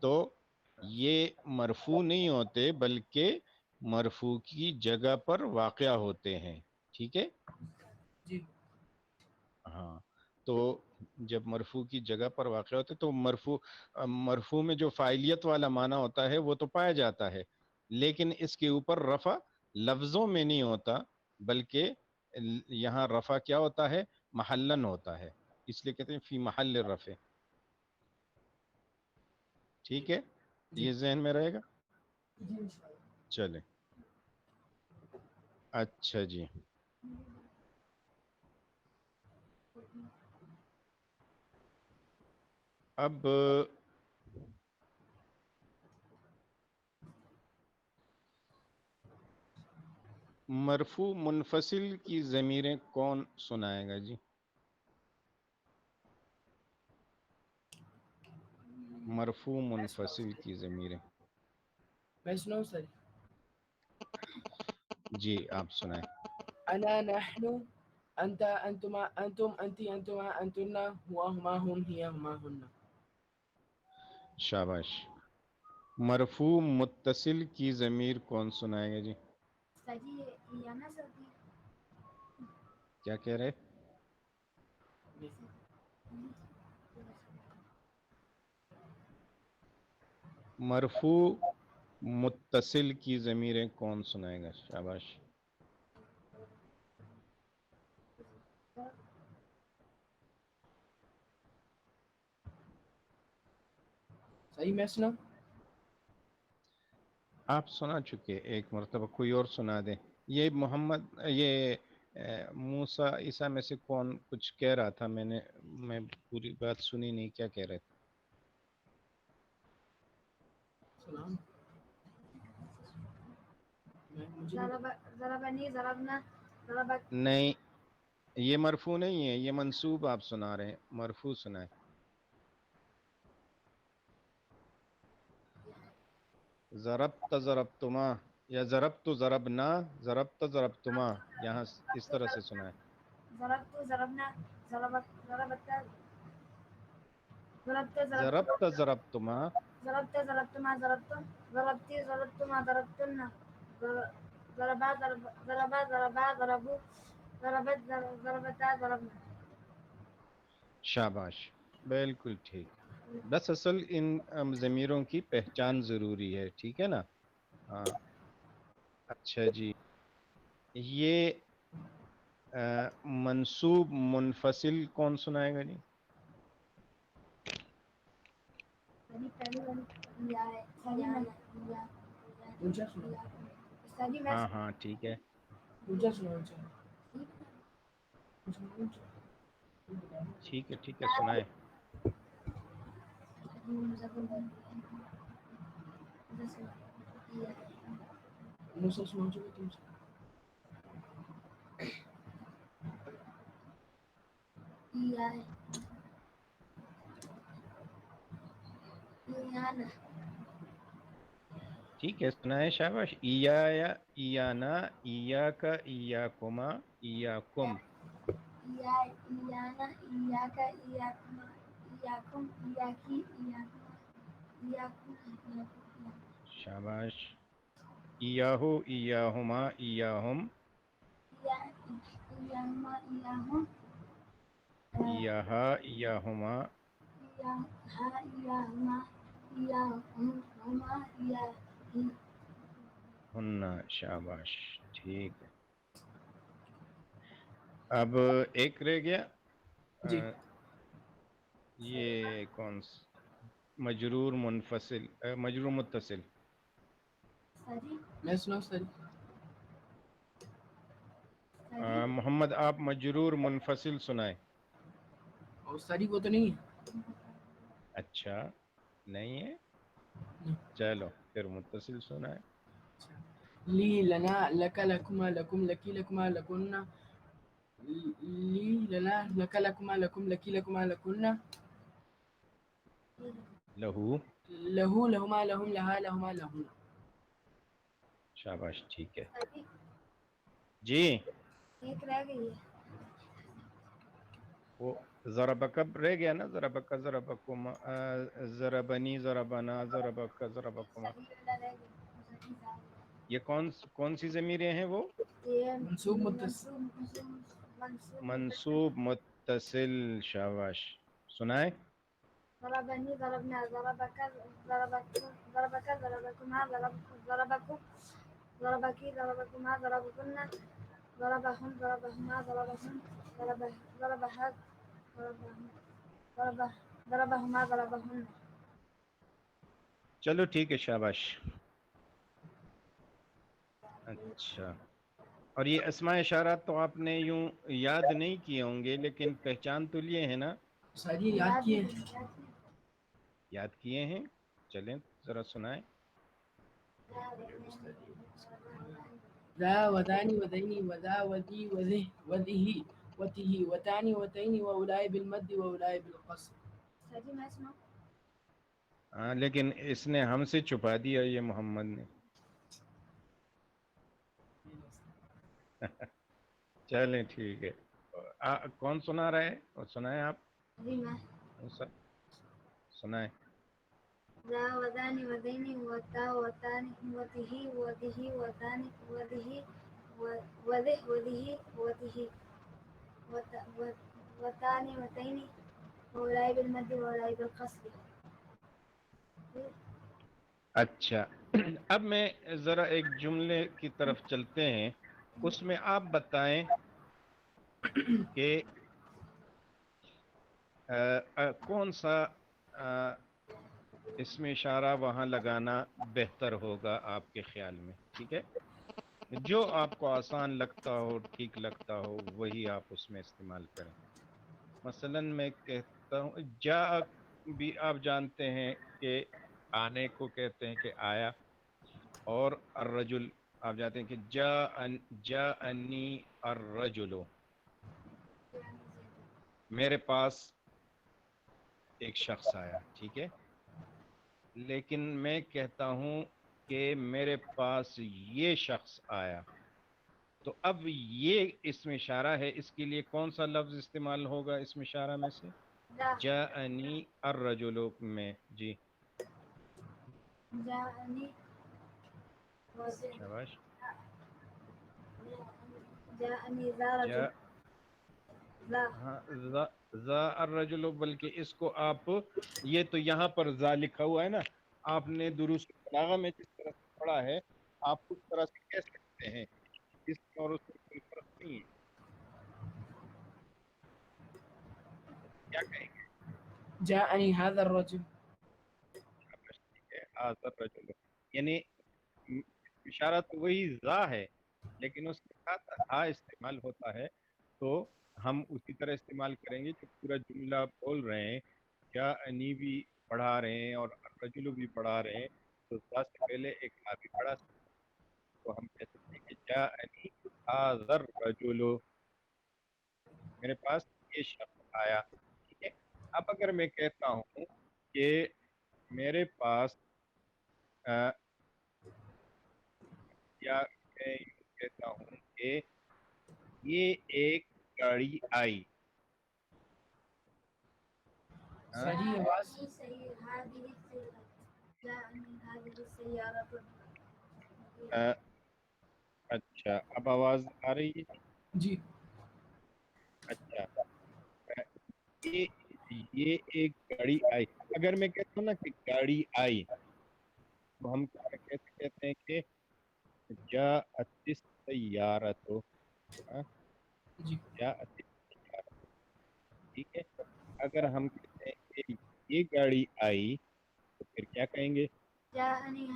تو یہ مرفوع نہیں ہوتے بلکہ مرفوع کی جگہ پر واقع ہوتے ہیں. ٹھیک ہے؟ جی ہاں، تو جب مرفوع کی جگہ پر واقع ہوتے تو مرفوع میں جو فاعلیت والا معنی ہوتا ہے وہ تو پایا جاتا ہے، لیکن اس کے اوپر رفع لفظوں میں نہیں ہوتا، بلکہ یہاں رفع کیا ہوتا ہے؟ محلن ہوتا ہے، اس لیے کہتے ہیں فی محل الرفع. ٹھیک ہے، جی یہ ذہن میں رہے گا. جی انشاءاللہ. چلیں، اچھا جی. اب مرفوع منفصل کی ضمیریں کون سنائے گا جی؟ مرفوع منفصل کی ضمیریں. میں سناؤں سر؟ جی آپ سنائیں. انا نحن انت انتما انتم انتی انتما انتن ہوا ہما ہم ہی ہما ہن. شاباش. مرفوع متصل کی ضمیر کون سنائے گا جی؟ سجی یا نہ سردی کیا کہہ رہے؟ مرفوع متصل کی ضمیریں کون سنائے گا؟ شاباش. صحیح میں سنا؟ آپ سنا چکے، ایک مرتبہ کوئی اور سنا دیں. یہ محمد، یہ موسیٰ عیسیٰ میں سے کون کچھ کہہ رہا تھا؟ میں پوری بات سنی نہیں، کیا کہہ رہے تھے؟ سلام. ضربنی ضربنا ضربت. نہیں، یہ مرفوع نہیں ہے، یہ منصوب آپ سنا رہے ہیں، مرفوع سنائیں. ضربت ضربتما، یا ضربت ضربنا، ضربت ضربتما، یہاں اس طرح سے سنائیں. ضربت ضربنا ضربت ضربت ضربت ضربت ضربتما، ضربت ضربتما ضربتم ضربتی ضربتما ضربتن ضربا ضربا ضربا ضربو ضربت ضربتا ضربنا. شاباش، بالکل ٹھیک. بس اصل ان ضمیروں کی پہچان ضروری ہے، ٹھیک ہے نا؟ ہاں. اچھا جی، یہ منصوب منفصل کون سنائے گا جی؟ پہلی والی یا ہے یا اونچا سنا، ساری میں ہاں ہاں ٹھیک ہے. اونچا سنا، اونچا. ٹھیک ہے ٹھیک ہے، سنائیں. موسیٰ سنا چکے تم سے؟ ٹھیک ہے سنائیں شاباش. ایایا ایانا ایاکا ایاکما ایاکم. إيانا إياك إياكما إياكم إياكي إياكما إياكم إياكم شاباش. ایاہو ایاہما ایاہم إياهما إياهم ایاہا ایاہما إياها إياهما إياهم هما إياهي. ہننا. شاباش ٹھیک ہے. اب ایک رہ گیا. جی یہ کون مجرور منفصل مجرور متصل. سری میں سناؤں سر. سری محمد آپ مجرور منفصل سنائیں. اور ساری وہ تو نہیں ہے. اچھا نہیں ہے چلو پھر متصل سنائیں. لی لنا لک لکما لکم لکی لکما لکنہ. لی لنا لک لکما لکم لکی لکما لکنہ. لہو. لہو لہما لہم لہا لہما لہن. شاباش ٹھیک ہے. سری جی ایک رہ گئی ہے. وہ ضربکب رہ گیا نا. ضربک ضربکما ضربنی ضربنا ضربک ضربکما. سری والا رہ گئی. سری زائد. یہ کون سی ضمیریں ہیں وہ؟ یہ منصوب متصل. منصوب متصل. شاباش سنائیں. ضربني ضربنا ضربك ضربك ضربك ضربكما ضربكم ضربكي ضربكما ضربكن ضربهم ضربهما ضربهم ضربها ضربهما ضربهن. چلو ٹھیک ہے شاباش. اچھا اور یہ اسماء اشارات تو آپ نے یوں یاد نہیں کیے ہوں گے لیکن پہچان تو لیے ہیں نا. ساری یاد کیے. یاد کیے ہیں. چلیں ذرا سنائیں. ذا وذانی وذینی وذا وذی وذہ وذہ وتہ وتانی وتینی واولائے بالمد واولائے بالقصر. سجی میں سنو. ہاں لیکن اس نے ہم سے چھپا دیا یہ محمد نے. چلیں ٹھیک ہے. کون سنا رہا ہے اور سنائیں آپ. جی میں. سنائیں. ذا وذانی وذینی وتا وتانی وتہ وذہ وتانی وذہ وذہ وذہ وتہ وتانی وتینی واولائے بالمد واولائے بالقصر. اچھا اب میں ذرا ایک جملے کی طرف چلتے ہیں. اس میں آپ بتائیں کہ کون سا اسم اشارہ وہاں لگانا بہتر ہوگا آپ کے خیال میں. ٹھیک ہے جو آپ کو آسان لگتا ہو ٹھیک لگتا ہو وہی آپ اس میں استعمال کریں. مثلا میں کہتا ہوں جا بھی آپ جانتے ہیں کہ آنے کو کہتے ہیں کہ آیا. اور الرجل آپ جانتے ہیں کہ جاءنی الرجل. میرے پاس ایک شخص آیا. ٹھیک ہے لیکن میں کہتا ہوں کہ میرے پاس یہ شخص آیا. تو اب یہ اسم اشارہ ہے. اس کے لیے کون سا لفظ استعمال ہوگا اسم اشارہ میں سے؟ جاءنی الرجل میں. جی جاءنی شاباش. جاءنی ذا رجل. ہاں ذا الرجل. بلکہ اس کو آپ یہ تو یہاں پر ذا لکھا ہوا ہے نا. آپ نے دروس البلاغہ میں جس طرح سے پڑھا ہے آپ اس طرح سے کہہ سکتے ہیں. اس میں اور اس میں کوئی فرق نہیں ہے. کیا کہیں گے؟ جاءنی ھذا الرجل. ھذا الرجل یعنی اشارہ تو وہی ذا ہے لیکن اس کے ساتھ ہا استعمال ہوتا ہے. تو ہم اسی طرح استعمال کریں گے کہ پورا جملہ بول رہے ہیں جاءنی بھی پڑھا رہے ہیں اور الرجل بھی پڑھا رہے ہیں تو ذا سے پہلے ایک ہا بھی پڑھا سکتے ہیں. تو ہم کہہ سکتے ہیں کہ جاءنی ھذا الرجل. میرے پاس یہ شخص آیا. ٹھیک ہے اب اگر میں کہتا ہوں کہ میرے پاس یا میں یوں کہتا ہوں کہ یہ ایک گاڑی آئی. ہاں صحیح آواز اچھا اب آواز آ رہی ہے. جی. اچھا یہ یہ ایک گاڑی آئی. اگر میں کہتا ہوں نا کہ گاڑی آئی تو ہم کیا کہتے ہیں کہ جاءت السیارۃ. ہاں جی. جاءت السیارۃ. ٹھیک ہے. اگر ہم کہتے ہیں کہ یہ گاڑی آئی تو پھر کیا کہیں گے؟ جاءنی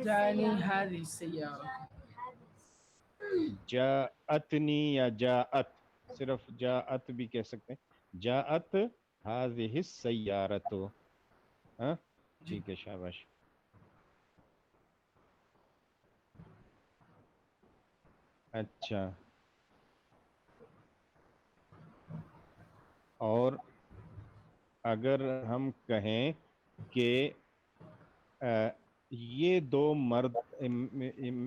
جانی هذه السيارة. جاءتنی یا جاءت، صرف جاءت بھی کہہ سکتے ہیں. جاءت هذه السیارۃ. ہاں ٹھیک ہے شاباش. اچھا اور اگر ہم کہیں کہ یہ دو مرد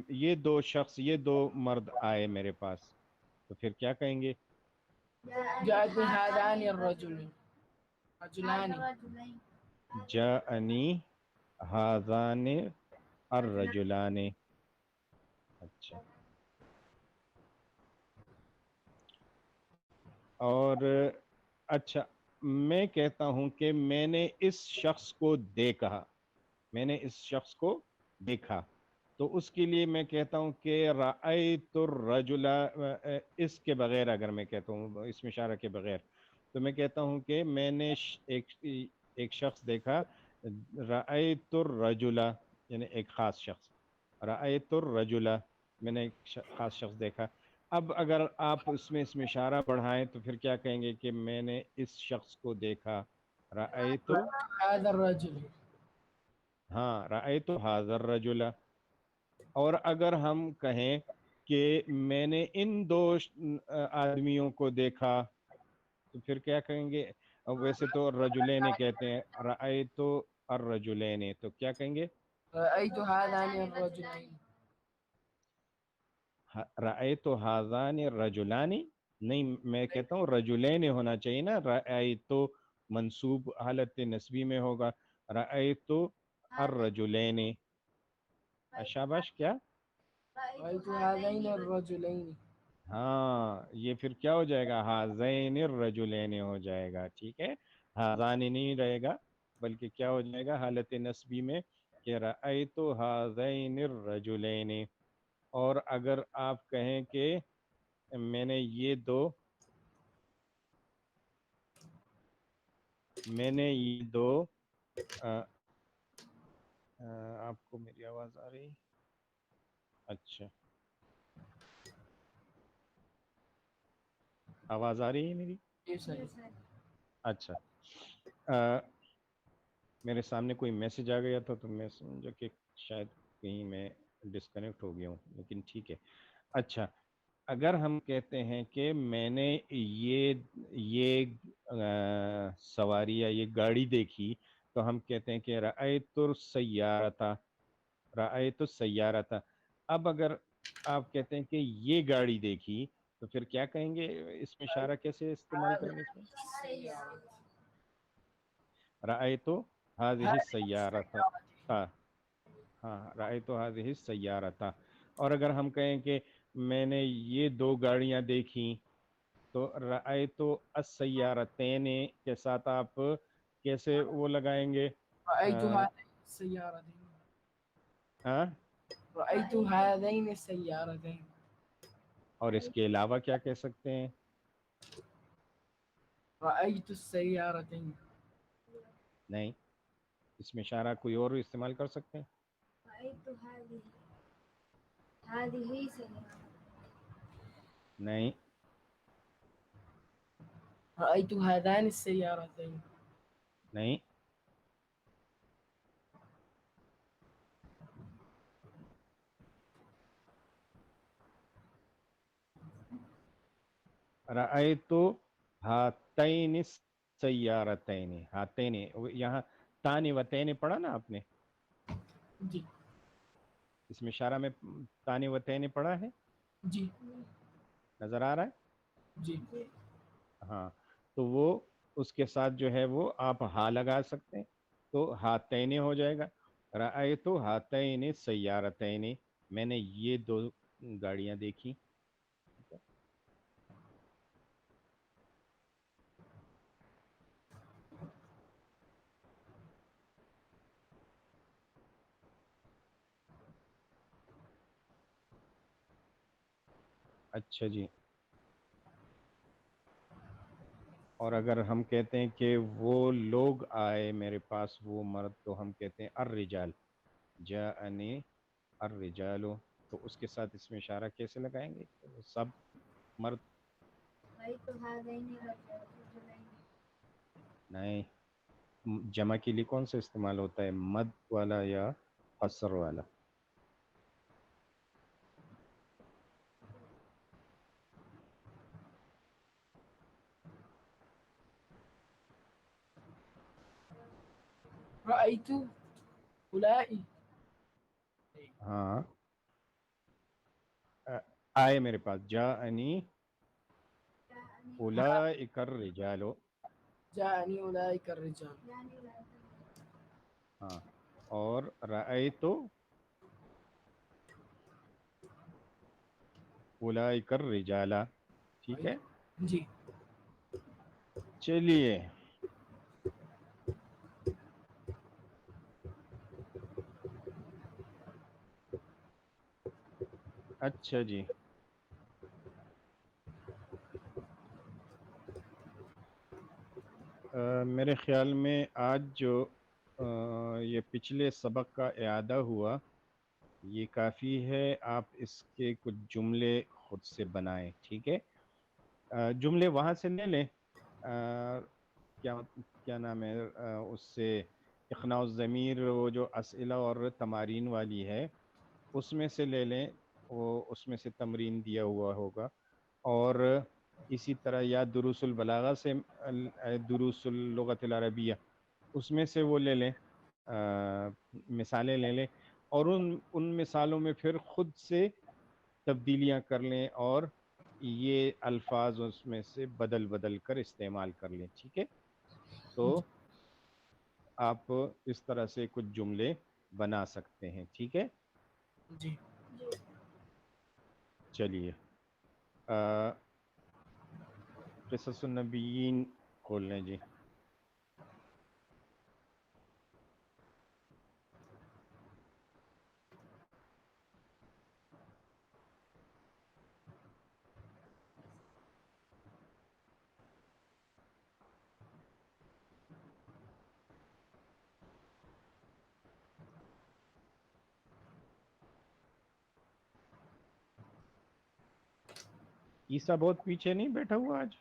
یہ دو شخص یہ دو مرد آئے میرے پاس تو پھر کیا کہیں گے؟ جاءتني هذان الرجلين. رجلان. جاءنی ہذان الرجلان. اچھا اور اچھا میں کہتا ہوں کہ میں نے اس شخص کو دیکھا، میں نے اس شخص کو دیکھا، تو اس کے لیے میں کہتا ہوں کہ رأیت الرجل. اس کے بغیر اگر میں کہتا ہوں اس میں اشارہ کے بغیر تو میں کہتا ہوں کہ میں نے ایک شخص دیکھا. رأیت الرجل یعنی ایک خاص شخص. رأیت الرجل میں نے ایک خاص شخص دیکھا. اب اگر آپ اس میں اشارہ بڑھائیں تو پھر کیا کہیں گے کہ میں نے اس شخص کو دیکھا. رأیت هذا الرجل. ہاں رأیت هذا الرجل. اور اگر ہم کہیں کہ میں نے ان دو آدمیوں کو دیکھا تو پھر کیا کہیں گے؟ ویسے تو رجلین کہتے ہیں، رأیت الرجلین، تو کیا کہیں گے؟ رأيت هذان الرجلين. رأیت هذان الرجلان. نہیں میں کہتا ہوں رجلین ہونا چاہیے نا. رأیت منصوب حالت نسبی میں ہوگا. رأیت الرجلین. شاباش. کیا رأيت هذين الرجلين. ہاں یہ پھر کیا ہو جائے گا؟ ہذین الرجلین ہو جائے گا. ٹھیک ہے ہذان نہیں رہے گا بلکہ کیا ہو جائے گا حالت نسبی میں کہ رأیت ہذین الرجلین. اور اگر آپ کہیں کہ میں نے یہ دو آپ کو میری آواز آ رہی؟ اچھا آواز آ رہی ہے میری؟ اچھا میرے سامنے کوئی میسج آ گیا تھا تو میں سمجھا کہ شاید کہیں میں ڈسکنیکٹ ہو گیا ہوں، لیکن ٹھیک ہے. اچھا اگر ہم کہتے ہیں کہ میں نے یہ سواری یا یہ گاڑی دیکھی تو ہم کہتے ہیں کہ رأیت السیارۃ. رأیت السیارۃ. اب اگر آپ کہتے ہیں کہ یہ گاڑی دیکھی تو پھر کیا کہیں گے؟ اس میں اشارہ کیسے استعمال کریں گے؟ اس میں رأیت هذه السیارۃ. ہاں رأیت هذه السیارۃ. اور اگر ہم کہیں کہ میں نے یہ دو گاڑیاں دیکھیں تو رأیت السیارتین کے ساتھ آپ کیسے وہ لگائیں گے؟ رأيت هذين السيارتين. ہاں رأيت هذين السيارتين. اور اس کے علاوہ کیا کہہ سکتے ہیں؟ رأيت السيارتين. نہیں اس میں اشارہ کوئی اور استعمال کر سکتے ہیں؟ رأيت هذه سيارة. نہیں رأيت هذان السيارتين. نہیں رأیت ہاتین السیارتین. ہاتین، یہاں تانی و تین پڑھا نا آپ نے؟ جی. اس میں اشارہ میں تانی و تین پڑھا ہے، جی نظر آ رہا ہے؟ جی ہاں، تو وہ اس کے ساتھ جو ہے وہ آپ ہا لگا سکتے ہیں، تو ہاتین ہو جائے گا. رأیت ہاتین سیارتین، میں نے یہ دو گاڑیاں دیکھی. اچھا جی، اور اگر ہم کہتے ہیں کہ وہ لوگ آئے میرے پاس، وہ مرد، تو ہم کہتے ہیں الرجال، جاءنی الرجال، تو اس کے ساتھ اس میں اشارہ کیسے لگائیں گے؟ وہ سب مرد بھائی تو ہذین رجلین، نہیں، جمع کے لیے کون سا استعمال ہوتا ہے، مد والا یا قصر والا؟ رأیت اولائی، ہاں، آئے میرے پاس، جاءنی اولئک الرجال، جاءنی اولئک الرجال، ہاں، اور رأیت اولئک الرجال، ٹھیک ہے. جی چلیے، اچھا جی، میرے خیال میں آج جو یہ پچھلے سبق کا اعادہ ہوا یہ کافی ہے. آپ اس کے کچھ جملے خود سے بنائیں، ٹھیک ہے. جملے وہاں سے لے لیں، کیا نام ہے اس سے اقناع الضمیر، وہ جو اسئلہ اور تمارین والی ہے اس میں سے لے لیں، وہ اس میں سے تمرین دیا ہوا ہوگا. اور اسی طرح یا دروس البلاغہ سے، دروس اللغت العربیہ، اس میں سے وہ لے لیں، مثالیں لے لیں، اور ان مثالوں میں پھر خود سے تبدیلیاں کر لیں اور یہ الفاظ اس میں سے بدل بدل کر استعمال کر لیں، ٹھیک ہے. تو آپ اس طرح سے کچھ جملے بنا سکتے ہیں، ٹھیک ہے. جی چلیے، قصص النبیین کھول لیں جی. عیسیٰ بہت پیچھے نہیں بیٹھا ہوا آج؟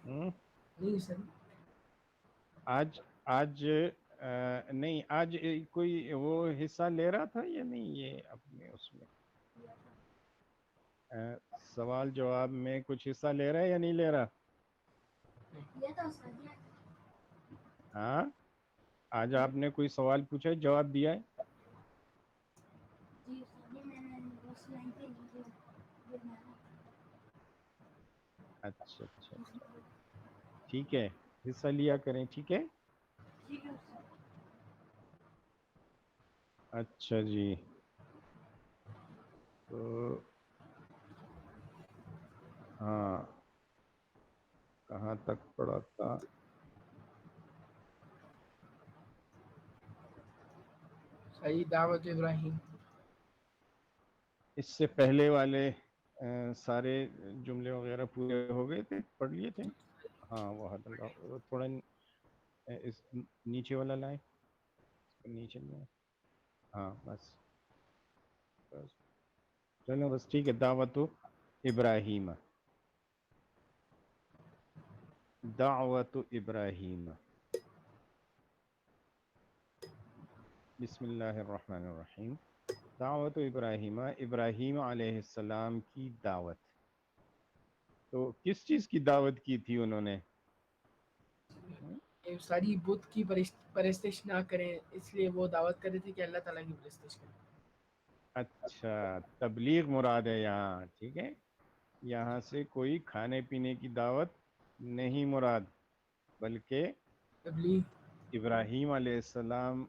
نہیں سر، آج نہیں، آج کوئی وہ حصہ لے رہا تھا یا نہیں، یہ اپنے اس میں سوال جواب میں کچھ حصہ لے رہا ہے یا نہیں لے رہا؟ یہ تو سر ہاں، آج آپ نے کوئی سوال پوچھا ہے، جواب دیا ہے؟ جی سر، میں نے بس لائن پہ اچھا اچھا اچھا، ٹھیک ہے، حصہ لیا کریں، ٹھیک ہے. ٹھیک ہے سر. اچھا جی، تو ہاں، کہاں تک پڑھا تھا؟ صحیح، دعوت ابراہیم. اس سے پہلے والے سارے جملے وغیرہ پورے ہو گئے تھے، پڑھ لیے تھے. ہاں، وہ تھوڑا اس نیچے والا لائیں، نیچے لائیں. ہاں بس چلو، بس ٹھیک ہے. دعوت ابراہیم، دعوت ابراہیم، بسم اللہ الرحمن الرحیم. دعوت ابراہیم، ابراہیم علیہ السلام کی دعوت. تو کس چیز کی دعوت کی تھی انہوں نے؟ ساری بت کی پرستش نہ کریں، اس لیے وہ دعوت کر رہے تھے کہ اللہ تعالیٰ کی پرستش کریں۔ اچھا، تبلیغ مراد ہے یہاں، ٹھیک ہے، یہاں سے کوئی کھانے پینے کی دعوت نہیں مراد، بلکہ تبلیغ ابراہیم علیہ السلام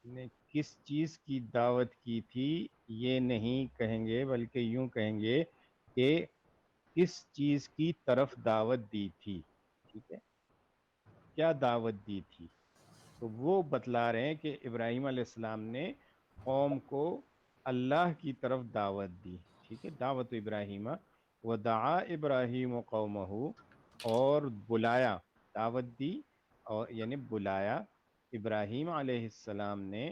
نے کس چیز کی دعوت کی تھی یہ نہیں کہیں گے، بلکہ یوں کہیں گے کہ کس چیز کی طرف دعوت دی تھی، ٹھیک ہے، کیا دعوت دی تھی، تو وہ بتلا رہے ہیں کہ ابراہیم علیہ السلام نے قوم کو اللہ کی طرف دعوت دی، ٹھیک ہے، دعوت ابراہیم ودعا ابراہیم قومہ، اور بلایا، دعوت دی اور یعنی بلایا ابراہیم علیہ السلام نے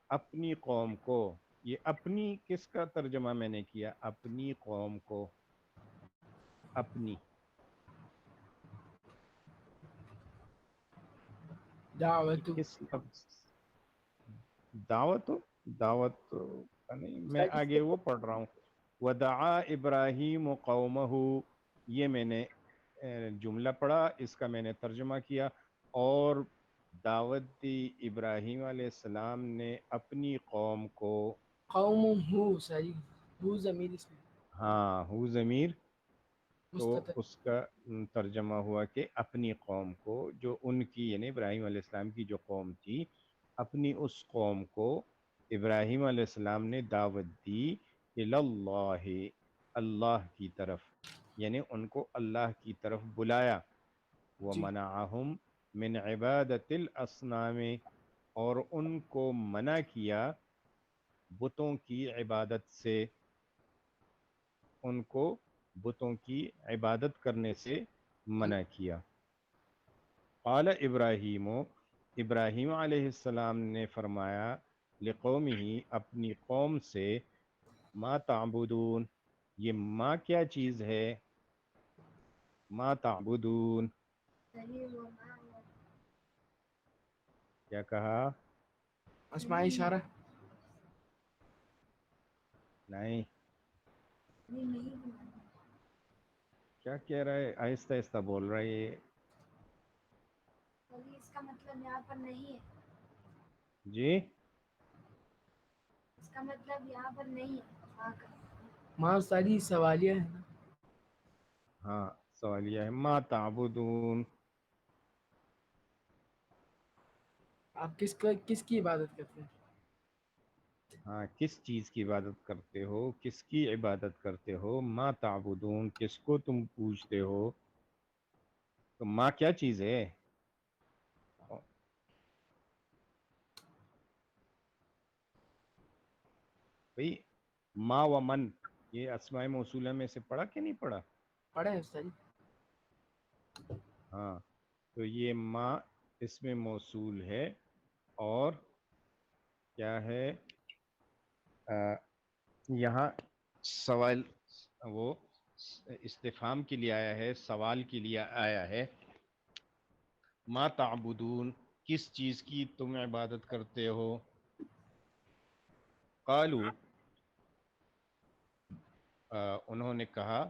اپنی قوم کو، یہ اپنی کس کا ترجمہ میں نے کیا، اپنی قوم کو، اپنی یہ دعوت کس لفظ، دعوت دعوت کا نہیں، میں ساری آگے وہ پڑھ رہا ہوں، ودعا ابراہیم قومہ، یہ میں نے جملہ پڑھا، اس کا میں نے ترجمہ کیا، اور دعوت دی ابراہیم علیہ السلام نے اپنی قوم کو، قوم ہو، ساری ہو ضمیر اس میں ہاں ہو ضمیر، تو مستتر۔ اس کا ترجمہ ہوا کہ اپنی قوم کو، جو ان کی یعنی ابراہیم علیہ السلام کی جو قوم تھی، اپنی اس قوم کو ابراہیم علیہ السلام نے دعوت دی اللہ، اللہ کی طرف، یعنی ان کو اللہ کی طرف بلایا، جی ومنعہم من عبادت الاصنام، اور ان کو منع کیا بتوں کی عبادت سے، ان کو بتوں کی عبادت کرنے سے منع کیا۔ قال ابراہیم، ابراہیم علیہ السلام نے فرمایا لقومہ، اپنی قوم سے، ما تعبدون، یہ ما کیا چیز ہے، ما تعبدون، صحیح وہ ماں وہ کیا کہا، اسماء اشارہ نہیں نہیں بنانا۔ کیا کہہ رہا ہے، آہستہ آہستہ بول رہا ہے یہ، ابھی اس کا مطلب یہاں پر نہیں ہے، جی اس کا مطلب یہاں پر نہیں ہے ماں کا۔ ماں ساری سوالیہ ہے نا۔ ہاں سوالیہ ہے، ما تعبدون، آپ کس کی عبادت کرتے ہیں؟ ہاں کس چیز کی عبادت کرتے ہو، کس کی عبادت کرتے ہو، ما تعبدون، کس کو تم پوچھتے ہو، تو ما کیا چیز ہے، بھئی ما و من، یہ اسماء موصولہ میں سے پڑھا کہ نہیں پڑھا، پڑھے ہیں استاد جی؟ ہاں تو یہ ما اس میں موصول ہے، اور کیا ہے، یہاں سوال، وہ استفہام کے لیے آیا ہے، سوال کے لیے آیا ہے، ما تعبدون، کس چیز کی تم عبادت کرتے ہو، قالو، انہوں نے کہا،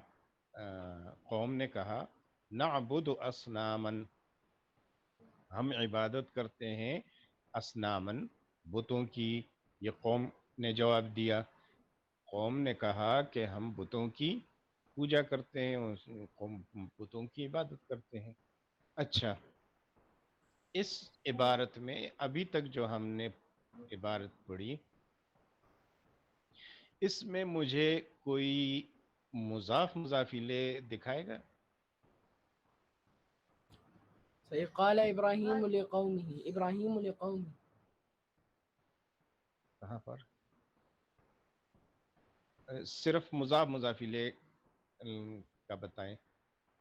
قوم نے کہا، نعبد اصناما، ہم عبادت کرتے ہیں، اصنامن، بتوں کی، یہ قوم نے جواب دیا، قوم نے کہا کہ ہم بتوں کی پوجا کرتے ہیں، قوم بتوں کی عبادت کرتے ہیں۔ اچھا، اس عبارت میں ابھی تک جو ہم نے عبارت پڑھی، اس میں مجھے کوئی مضاف مضاف الیہ دکھائے گا، صحیح، قال ابراہیم لقومہ، ابراہیم لقومہ، کہاں پر، صرف مضاف مضاف الیہ کا بتائیں،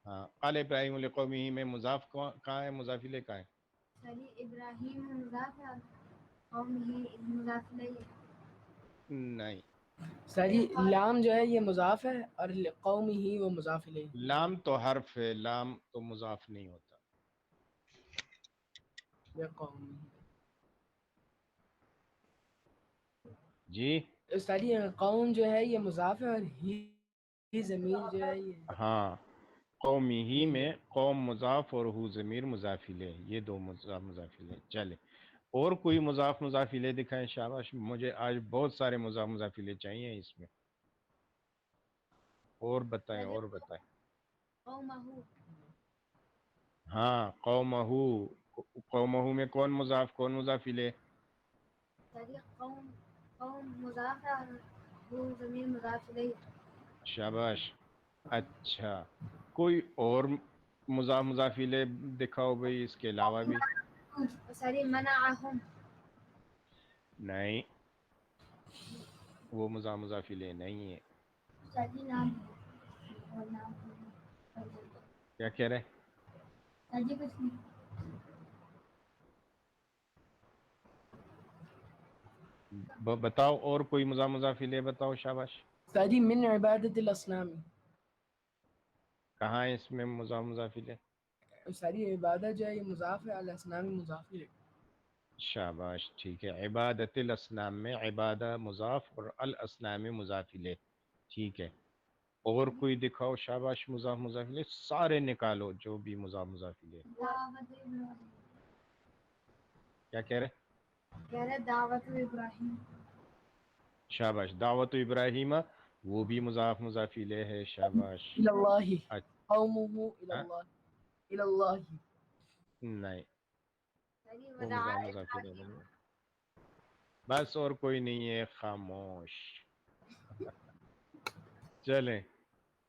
ہاں قال ابراہیم لقومہ میں مضاف کہاں ہے، مضاف الیہ کہاں ہے، صحیح ابراہیم مضاف ہے، قوم ہی مضاف نہیں ہے۔ نہیں، ساری لام جو ہے یہ مضاف ہے، اور قوم ہی وہ مضاف الیہ۔ لام تو حرف ہے، لام تو مضاف نہیں ہوتا، یہ قوم جی ساری قوم جو ہے یہ مضاف ہے، اور ہی ضمیر جو ہے یہ ہاں قومی ہی میں قوم مضاف اور ہو ضمیر مضاف الیہ، یہ دو مضاف مضاف الیہ. چلے اور کوئی مضاف مضاف الیہ دکھائیں. شاباش، مجھے آج بہت سارے مضاف مضاف الیہ چاہیے اس میں. اور بتائیں اور بتائیں. قومہ. ہاں قومہ. قومہ میں کون مضاف الیہ؟ قوم مضاف ہے اور وہ ضمیر مضاف الیہ. شاباش. اچھا کوئی اور مضاف مضاف الیہ دکھاؤ بھئی اس کے علاوہ بھی. ساری منعہم. نہیں وہ مضاف مضاف الیہ نہیں ہے. ساری نام کیا کہہ رہے؟ ساری کچھ نہیں. بتاؤ اور کوئی مضاف مضاف الیہ بتاؤ. شاباش. ساری من عبادت الاصنام. کہاں ہے اس میں مضاف مضاف الیہ؟ ساری عبادت جو ہے یہ مضاف ہے، الاصنام مضاف ہے. شاباش ٹھیک ہے. عبادت الاصنام میں عبادہ مضاف اور الاصنام مضاف الیہ. ٹھیک ہے اور کوئی دکھاؤ. شاباش. مضاف مضاف الیہ سارے نکالو جو بھی مضاف مضاف الیہ. دعوت ابراہیم. کیا کہہ رہے؟ کہہ رہے دعوت ابراہیم. شاباش. دعوت ابراہیم وہ بھی مضاف مضاف الیہ ہے. شاباش. الی اللہ. اچھا قومہ الی اللہ. الی اللہ. نہیں ساری وہ وداع مضاف مضاف الیہ نہیں ہے. بس اور کوئی نہیں ہے. خاموش. چلیں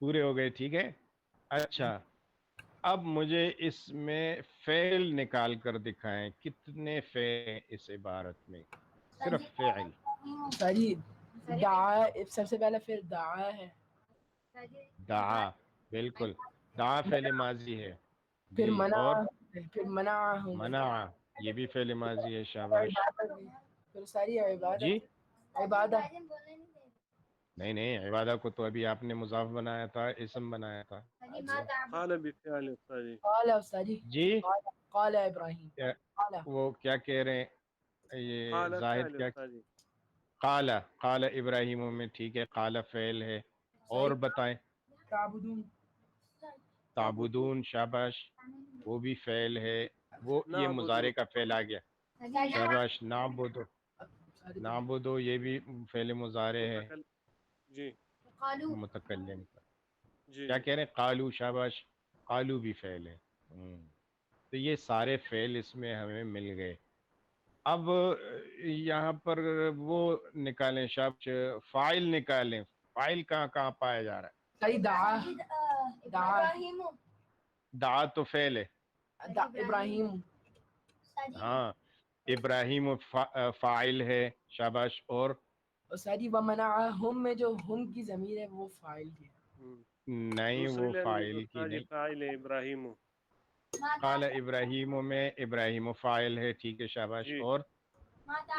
پورے ہو گئے. ٹھیک ہے. اچھا اب مجھے اس میں فعل نکال کر دکھائیں. کتنے فعل اس عبارت میں؟ صرف فعل. ساری دعا، سب سے پہلا پھر دعا ہے. دعا بالکل. دعا فعل ماضی ہے پھر جی. منع، اور پھر منع منع یہ بھی فعل ماضی ہے. شاباش. پھر ساری جی عبادت. عبادت نہیں نہیں عبادہ کو تو ابھی آپ نے مضاف بنایا تھا، اسم بنایا تھا. قال بفعل استاذ جی. قال ساری جی قال ابراہیم. کیا قال وہ کیا کہہ رہے ہیں یہ قال زاہد؟ فعل کیا استاذ جی. قال قال ابراہیم میں ٹھیک ہے. قال فعل ہے. اور بتائیں. تعبدون. تعبدون. شاباش وہ بھی فعل ہے. وہ یہ مضارع کا فعل آ گیا. شاباش. نعبدو. نعبدو یہ بھی فعل مضارع ہے جی متکلم کا. جی کیا کہہ رہے ہیں؟ قالو. شاباش. قالو بھی فعل ہے. تو یہ سارے فعل اس میں ہمیں مل گئے. اب یہاں پر وہ نکالیں. شاباش فاعل نکالیں. فاعل کہاں کہاں پایا جا رہا ہے؟ ساری دعا. دعا ابراہیم. دعا تو فعل ہے. ابراہیم. ہاں ابراہیم فاعل ہے. شاباش. اور ساری ومنعہم میں جو ہم کی ضمیر ہے وہ فاعل ہے. نہیں دوسری وہ لائن میں فاعل کی استاذ جی نہیں. فاعل ہے ابراہیم. قال ابراہیم میں ابراہیم فاعل ہے. ٹھیک ہے. شاباش. جی اور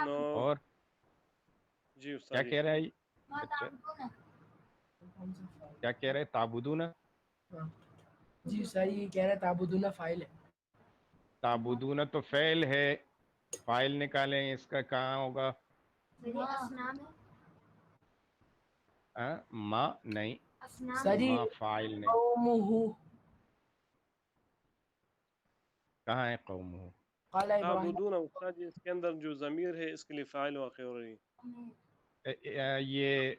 نو اور جی کیا استاذ جی. کہہ رہا ہے بچہ؟ کیا کہہ رہے؟ تعبدون. جی ساری یہ کہہ رہا ہے تعبدون فاعل ہے. تعبدون تو فعل ہے. فاعل نکالیں اس کا کہاں ہوگا؟ ما نہیں. ساری ما فاعل نہیں. قومہ. کہاں ہے قوم؟ قال ابراہیم. تعبدون استاذ جی اس کے اندر جو ضمیر ہے اس کے لیے فاعل واقع ہو رہی ہے. یہ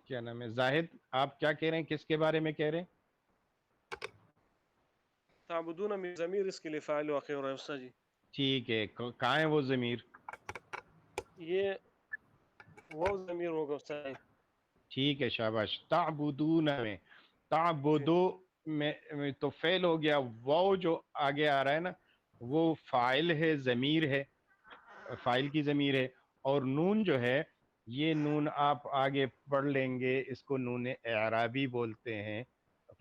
کیا نام ہے زاہد؟ آپ کیا کہہ رہے ہیں؟ کس کے بارے میں کہہ رہے ہیں؟ تعبدون میں ضمیر اس کے لیے فاعل واقع ہو رہا ہے استاذ جی. ٹھیک ہے. کہاں ہے وہ ضمیر؟ یہ وہ ضمیر ہوگا استاذ جی. ٹھیک ہے. شاباش. تعبدون میں جی تعبدو میں تو فعل ہو گیا. واو جو آگے آ رہا ہے نا وہ فاعل ہے، ضمیر ہے، فاعل کی ضمیر ہے. اور نون جو ہے یہ نون آپ آگے پڑھ لیں گے، اس کو نون اعرابی بولتے ہیں.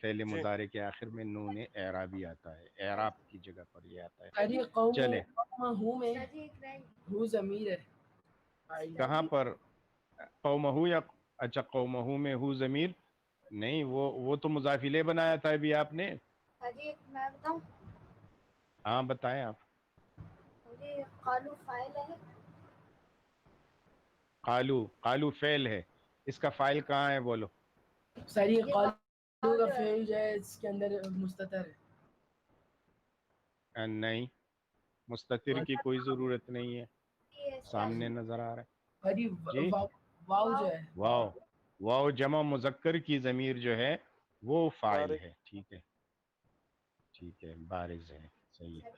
فعل جی مضارع کے آخر میں نون اعرابی آتا ہے. اعراب کی جگہ پر یہ آتا ہے. ساری چلیں قومہ میں ہو ضمیر ہے. کہاں پر قومہ یا اچھا قومہ میں ہو ضمیر نہیں. وہ تو مضاف الیہ بنایا تھا ابھی آپ نے. حجی میں بتاؤں. ہاں بتائیں آپ. حجی قالو فاعل ہے. قالو. قالو فعل ہے. اس کا فاعل کہاں ہے بولو؟ ساری قال قالو کا فعل جو ہے اس کے اندر مستتر ہے. نہیں، مستتر کی کوئی ضرورت نہیں ہے، سامنے نظر آ رہا ہے. ابھی جی واو جو ہے واو، واو جمع مذکر کی ضمیر جو ہے وہ فاعل بارز. ہے. ٹھیک ہے، ٹھیک ہے، بارز ہے، صحیح ہے.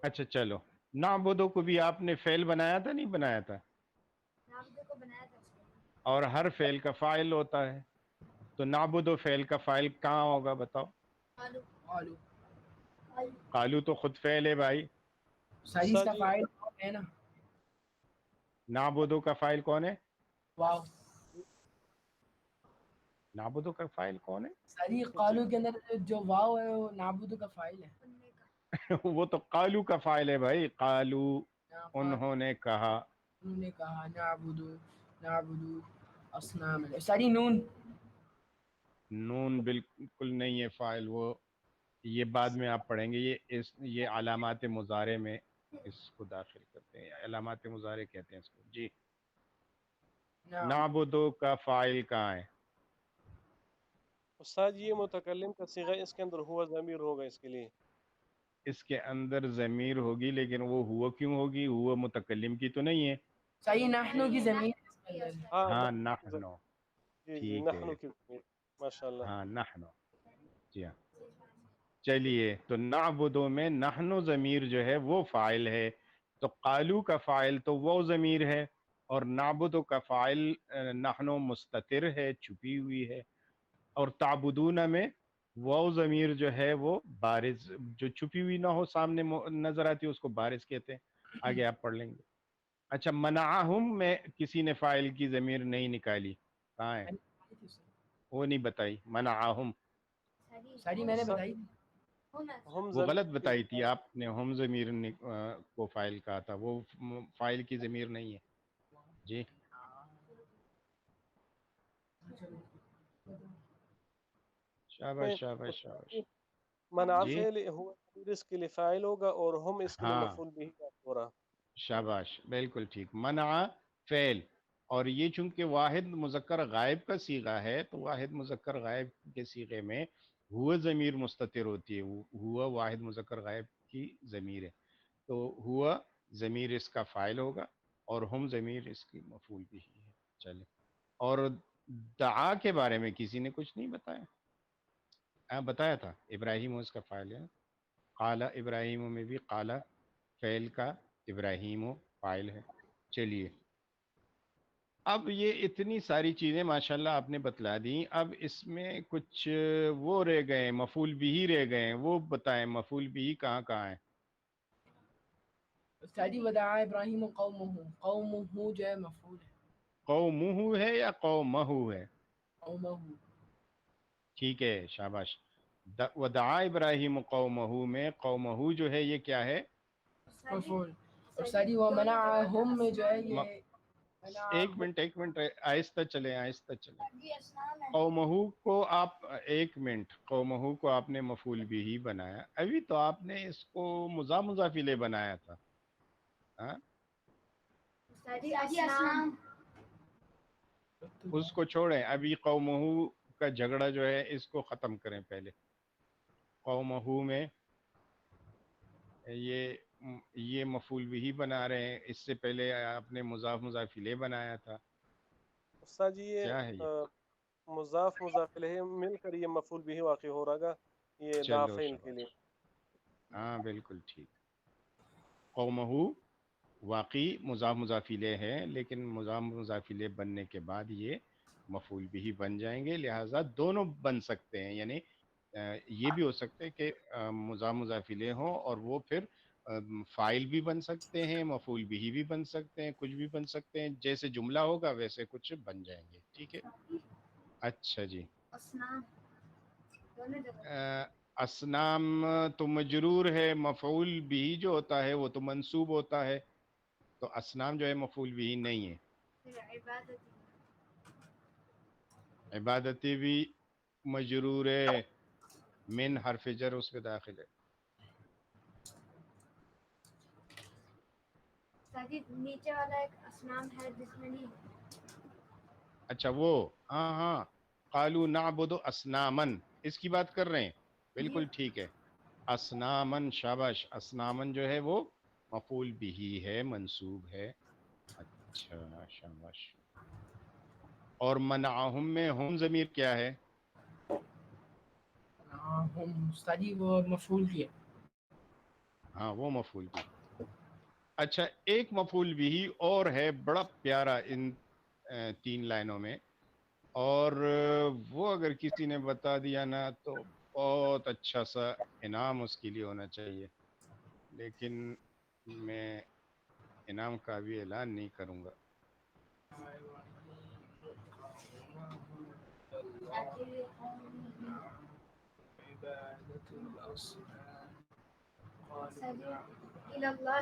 اچھا چلو، نعبدو کو بھی آپ نے فعل بنایا تھا نہیں بنایا تھا؟ اور ہر فعل کا فاعل ہوتا ہے، تو نعبدو فعل کا فاعل کہاں ہوگا بتاؤ؟ قالو. قالو تو خود فعل ہے بھائی. ساری اس کا فاعل ہے نا نعبدو کا فاعل کون ہے؟ واو. نعبدو کا فاعل کون ہے؟ ساری قالو کے اندر جو واو ہے وہ نعبدو کا فاعل ہے. وہ تو قالو کا فاعل ہے بھائی. قالو انہوں نے کہا. انہوں نے کہا نعبدو اصنام. ساری نون نون بالکل نہیں ہے فاعل، وہ یہ بعد میں آپ پڑھیں گے. یہ علامات مضارع میں اس کو داخل کرتے ہیں، علامات مضارع کہتے ہیں اس کو. جی نعبدو کا فاعل کہاں ہے؟ استاد یہ متکلم کا صیغہ اس کے اندر ہوا ضمیر ہوگا اس کے لیے. اس کے اندر ضمیر ہوگی، لیکن وہ ہوا کیوں ہوگی؟ ہوا متکلم کی تو نہیں ہے. صحیح نحنو کی زمین ہاں نحنو، جی جی ٹھیک ہے، نحنو کی ضمیر. ماشاء اللہ. ہاں نحنو. جی ہاں، چلیے. تو نعبدو میں نحنو ضمیر جو ہے وہ فاعل ہے، تو قالو کا فاعل تو وہ ضمیر ہے، اور نعبدو کا فاعل نحنو مستتر ہے، چھپی ہوئی ہے. اور تعبدون میں واو ضمیر جو ہے وہ بارز، جو چھپی ہوئی نہ ہو سامنے نظر آتی ہے اس کو بارز کہتے ہیں. آگے آپ پڑھ لیں گے. اچھا منعہم میں کسی نے فاعل کی ضمیر نہیں نکالی، کہاں ہے؟ وہ نہیں بتائی. منعہم ساری میں نے بتائی ہم وہ غلط ضمیر بتائی تھی آپ نے. ہم ضمیر کو فاعل کہا تھا، وہ فاعل کی ضمیر نہیں ہے. جی شاباش میں شاباش شاباش. منع جی فعل ہوا ضمیر اس کے لیے فاعل ہوگا اور ہم اس کے لیے ہاں مفعول بھی ہو رہا. شاباش، بالکل ٹھیک. منع فعل، اور یہ چونکہ واحد مذکر غائب کا صیغہ ہے، تو واحد مذکر غائب کے صیغے میں ہوا ضمیر مستتر ہوتی ہے. ہوا واحد مذکر غائب کی ضمیر ہے، تو ہوا ضمیر اس کا فاعل ہوگا، اور ہم ضمیر اس کی مفعول بھی ہے. چلے. اور دعا کے بارے میں کسی نے کچھ نہیں بتایا؟ بتایا تھا ابراہیم اس کا فاعل ہے. قال ابراہیم میں بھی قال فعل کا، ابراہیم فاعل ہے. چلیے، اب یہ اتنی ساری چیزیں ماشاءاللہ آپ نے بتلا دیں. اب اس میں کچھ وہ رہ گئے، مفعول بھی رہ گئے ہیں. وہ بتائیں مفعول بھی کہاں کہاں ہے؟ ساری ودعا ابراہیم قومہ جو ہے مفعول ہے. قومہ ہے یا قومہ ہے؟ قومہ. ٹھیک ہے، شاباش. ودعا ابراہیم قومہ میں قومہ جو ہے یہ کیا ہے؟ مفعول. اور ساری ومنعہم میں جو ہے یہ ایک منٹ آہستہ چلیں آہستہ چلیں. جی اسلام ہے. قومہ کو آپ ایک منٹ، قومہ کو آپ نے مفعول بھی بنایا. ابھی تو آپ نے اس کو مضاف الیہ بنایا تھا. ہاں جی اسلام. اس کو چھوڑیں، ابھی قومہ کا جھگڑا جو ہے اس کو ختم کریں. پہلے قومہ میں یہ مفعول بھی بنا رہے ہیں. اس سے پہلے آپ نے مضاف الیہ بنایا تھا. استاد جی کیا ہے یہ؟ یہ مضاف الیہ مل کر یہ مفعول بھی واقع ہو رہا گا یہ چلو دافعل کے شاباش، لیے. ہاں بالکل ٹھیک. قومہ واقعی مضاف الیہ ہے، لیکن مضاف الیہ بننے کے بعد یہ مفعول بھی بن جائیں گے. لہٰذا دونوں بن سکتے ہیں، یعنی یہ بھی ہو سکتا ہے کہ مضاف الیہ ہو اور وہ پھر فاعل بھی بن سکتے ہیں، مفعول بھی بن سکتے ہیں، کچھ بھی بن سکتے ہیں. جیسے جملہ ہوگا ویسے کچھ بن جائیں گے. ٹھیک ہے. اچھا جی. اسلام دونوں جگہ. اسنام تو مجرور ہے، مفعول بھی جو ہوتا ہے وہ تو منصوب ہوتا ہے، تو اسنام جو ہے مفعول بھی نہیں ہے. پھر عبادت. عبادتی بھی مجرور ہے، من حرف جر اس پہ داخل ہے. سادی نیچے والا ایک اسلام ہے جس میں نہیں ہے. اچھا وہ، ہاں قالوا نعبد اسنامن، اس کی بات کر رہے ہیں؟ بالکل ٹھیک ہے. اسنامن، شاباش. اسنامن جو ہے وہ مفعول بھی ہے، منصوب ہے. اچھا شاباش. اور منعہم میں ہم ضمیر کیا ہے؟ ہم استادی وہ مفعول بھی ہے. ہاں وہ مفعول بھی. اچھا ایک مفعول بھی اور ہے بڑا پیارا ان 3 لائنوں میں، اور وہ اگر کسی نے بتا دیا نا تو بہت اچھا سا انعام اس کے لیے ہونا چاہیے، لیکن میں انعام کا بھی اعلان نہیں کروں گا.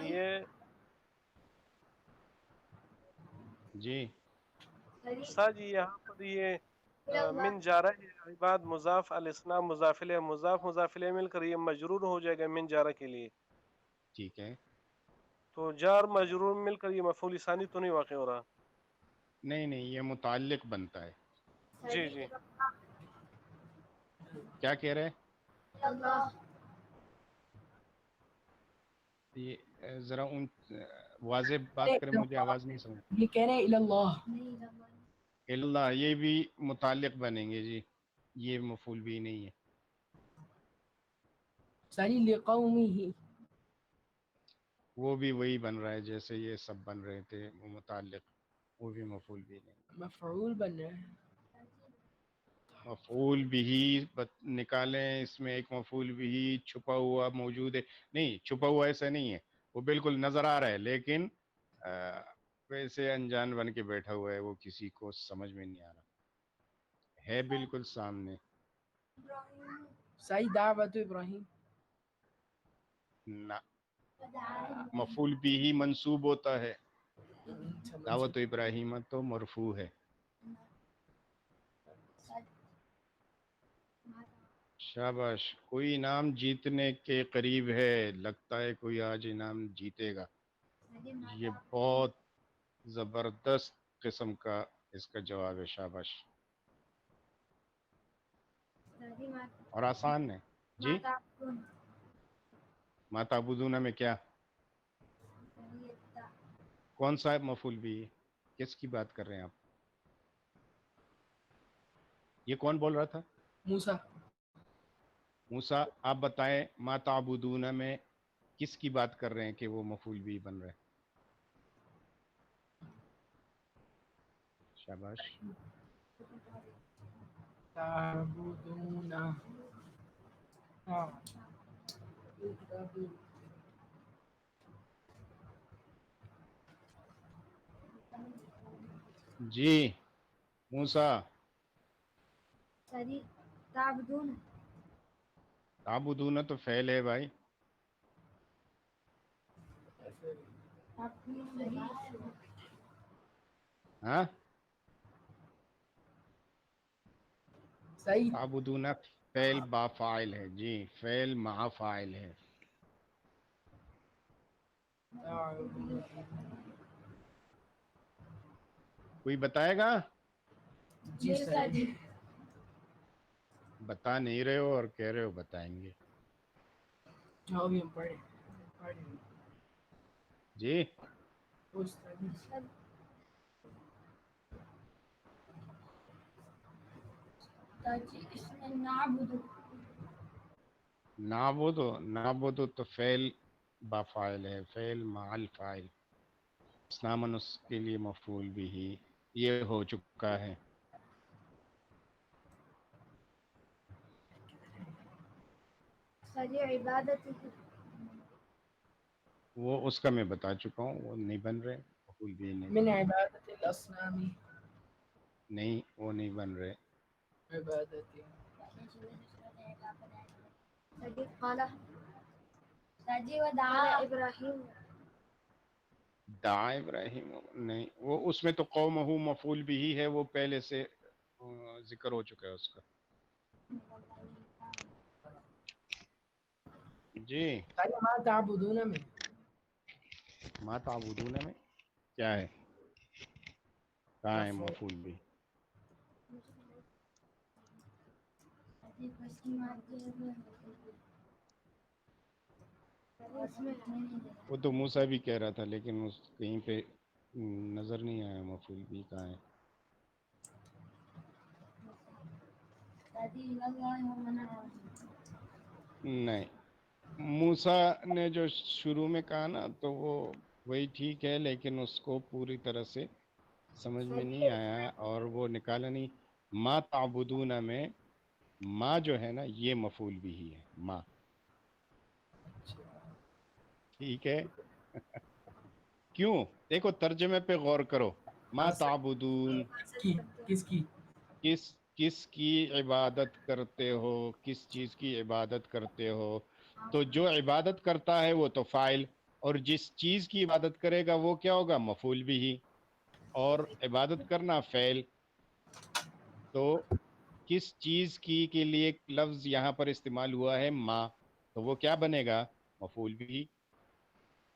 یہ جی استاد جی یہاں پر یہ من جارہ عباد مضاف الاسلام مضاف الیہ مضاف الیہ مل کر یہ مجرور ہو جائے گا من جارہ کے لیے. ٹھیک ہے. تو جار مجرور مل کر یہ مفعول ثانی تو نہیں واقع ہو رہا؟ نہیں نہیں، یہ متعلق بنتا ہے. جی جی کیا کہہ رہے ہیں؟ اللہ یہ ذرا ان واضح بات کریں، مجھے آواز نہیں سمجھ. یہ کہہ رہے ہیں الی اللہ. اللہ، یہ بھی متعلق بنیں گے جی، یہ مفعول بھی نہیں ہے. ساری لقومہ، وہ بھی وہی بن رہا ہے جیسے یہ سب بن رہے تھے، وہ متعلق، وہ بھی مفعول بھی نہیں. مفعول بن رہا ہے. مفعول بھی نکالیں، اس میں ایک مفعول بھی چھپا ہوا موجود ہے. نہیں، چھپا ہوا ایسا نہیں ہے، وہ بالکل نظر آ رہا ہے، لیکن ویسے انجان بن کے بیٹھا ہوا ہے، وہ کسی کو سمجھ میں نہیں آ رہا ہے بالکل سامنے. صحیح دعوت ابراہیم. نہ، مفعول بھی ہی منصوب ہوتا ہے، دعوت ابراہیم تو مرفوع ہے. شاباش. کوئی انعام جیتنے کے قریب ہے، لگتا ہے کوئی آج انعام جیتے گا. یہ بہت زبردست قسم کا اس کا جواب ہے. شاباش. اور آسان ہے جی. ما تعبدون میں کیا، کون سا مفعول بھی ہے؟ کس کی بات کر رہے ہیں آپ؟ یہ کون بول رہا تھا؟ موسیٰ. موسیٰ. آپ بتائیں ما تعبدون میں کس کی بات کر رہے ہیں کہ وہ مفعول بھی بن رہے ہیں؟ شاباش. تعبدون. ہاں جی موسیٰ. تعبدون. تعبدون تو فعل ہے بھائی. ہاں صحیح. تعبدون فعل با فاعل ہے جی، فعل مع فاعل ہے. کوئی بتائے گا؟ جی صحیح. بتا نہیں رہے ہو اور کہہ رہے ہو بتائیں گے. جو بھی ہم پڑھیں جی اس میں نعبد. نعبد تو فعل با فاعل ہے، فعل مع الفاعل. اسنامن اس کے لیے مفعول بھی ہی یہ ہو چکا ہے. ساری عبادت. وہ اس کا میں بتا چکا ہوں، وہ نہیں بن رہے مفعول بھی نہیں. من عبادت الاصنام. نہیں وہ نہیں بن رہے. عبادت. سجی خالہ. سجی و دعا ابراہیم. دعا ابراہیم نہیں، وہ اس میں تو قومہ مفعول بھی ہی ہے، وہ پہلے سے ذکر ہو چکا ہے اس کا. جی ما تعبدون میں ما تعبدون میں کیا ہے؟ کہاں ہے مفعول بھی؟ وہ تو موسیٰ بھی کہہ رہا تھا لیکن اس کہیں پہ نظر نہیں آیا مفعول بھی کہاں ہے. نہیں، موسیٰ نے جو شروع میں کہا نا تو وہ وہی ٹھیک ہے، لیکن اس کو پوری طرح سے سمجھ میں نہیں آیا اور وہ نکالا نہیں. ما تعبدون میں ما جو ہے نا یہ مفعول بھی ہی ہے، ما. ٹھیک ہے. کیوں؟ دیکھو ترجمے پہ غور کرو. ما تعبدون کس کی کس کی عبادت کرتے ہو، کس چیز کی عبادت کرتے ہو. تو جو عبادت کرتا ہے وہ تو فاعل، اور جس چیز کی عبادت کرے گا وہ کیا ہوگا؟ مفعول بھی ہی. اور عبادت کرنا فعل. تو کس چیز کی کے لیے لفظ یہاں پر استعمال ہوا ہے؟ ما. تو وہ کیا بنے گا؟ مفعول بھی.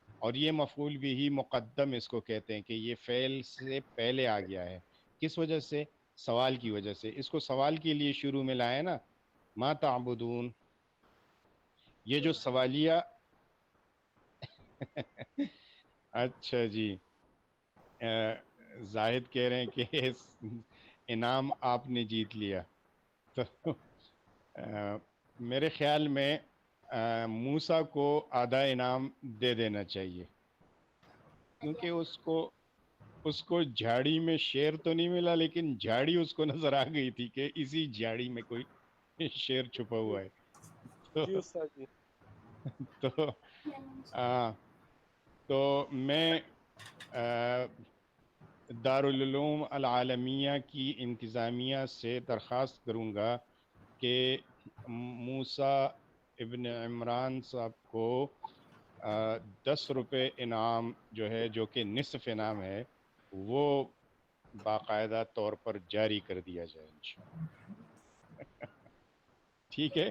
اور یہ مفعول بھی مقدم اس کو کہتے ہیں کہ یہ فعل سے پہلے آ گیا ہے. کس وجہ سے؟ سوال کی وجہ سے. اس کو سوال کے لیے شروع میں لائے نا، ما تعبدون. یہ جو سوالیہ اچھا جی، زاہد کہہ رہے ہیں کہ انعام آپ نے جیت لیا. تو میرے خیال میں موسیٰ کو آدھا انعام دے دینا چاہیے، کیونکہ اس کو جھاڑی میں شیر تو نہیں ملا، لیکن جھاڑی اس کو نظر آ گئی تھی کہ اسی جھاڑی میں کوئی شیر چھپا ہوا ہے. جی استاد جی. تو میں دارالعلوم العالمیہ کی انتظامیہ سے درخواست کروں گا کہ موسیٰ ابن عمران صاحب کو 10 روپے انعام جو ہے، جو کہ نصف انعام ہے، وہ باقاعدہ طور پر جاری کر دیا جائے انشاءاللہ. ٹھیک ہے.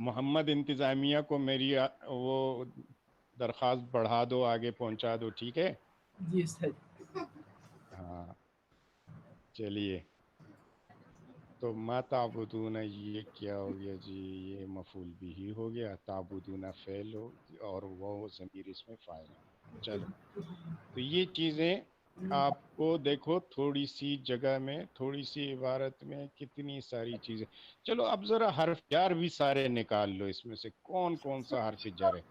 محمد انتظامیہ کو میری وہ درخواست بڑھا دو، آگے پہنچا دو. ٹھیک ہے جی استاد. ہاں چلیے. تو ما تعبدون یہ کیا ہو گیا جی؟ یہ مفعول بھی ہی ہو گیا، تعبدون فعل ہو اور وہ ضمیر اس میں فاعل ہے. چلو، تو یہ چیزیں آپ کو دیکھو تھوڑی سی جگہ میں، تھوڑی سی عبارت میں کتنی ساری چیزیں. چلو اب ذرا حرف جر بھی سارے نکال لو. اس میں سے کون کون سا حرف جر ہے؟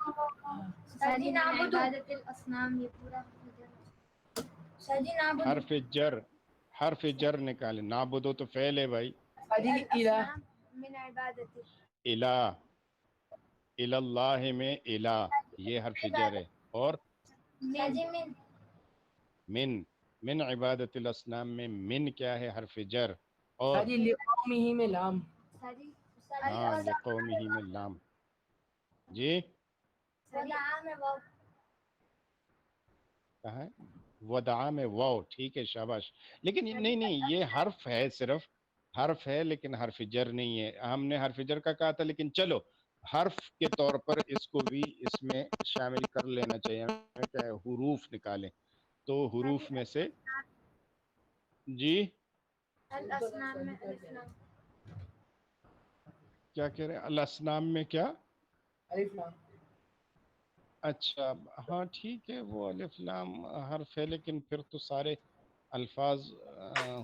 حرف جر نکالے. نعبدو تو فعل ہے بھائی. الہ، الاللہ میں الہ یہ حرف جر ہے. اور من عبادت الاصنام میں من کیا ہے؟ حرف جر. اور لقومہ میں لام. ہاں لقومہ میں لام. جی کہاں ہے؟ ودعا میں واو. ٹھیک ہے شاباش. لیکن نہیں یہ حرف ہے، صرف حرف ہے، لیکن حرف جر نہیں ہے. ہم نے حرف جر کا کہا تھا، لیکن چلو حرف کے طور پر اس کو بھی اس میں شامل کر لینا چاہیے. حروف نکالیں تو حروف میں سے جی کیا کہہ رہے ہیں؟ الاسنام میں کیا؟ الف لام. اچھا ہاں ٹھیک ہے، وہ الف لام حرف ہے، لیکن پھر تو سارے الفاظ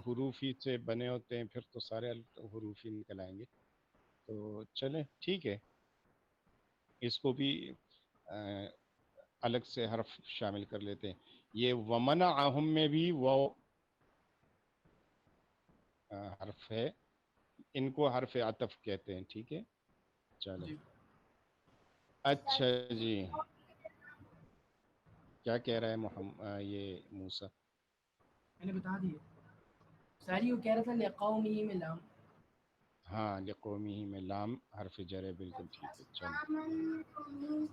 حروف ہی سے بنے ہوتے ہیں، پھر تو سارے حروف ہی نکل آئیں گے. تو چلیں ٹھیک ہے، اس کو بھی الگ سے حرف شامل کر لیتے ہیں. یہ ومنعہم میں بھی وہ حرف ہے، ان کو حرف عطف کہتے ہیں. ٹھیک ہے چلو. اچھا جی، کیا کہہ رہا ہے محمد یہ موسیٰ؟ میں نے بتا دیا ساری. وہ کہہ رہا تھا لقومہ میں لام. ہاں لقومہ میں لام حرف جر ہے، بالکل ٹھیک ہے. چلو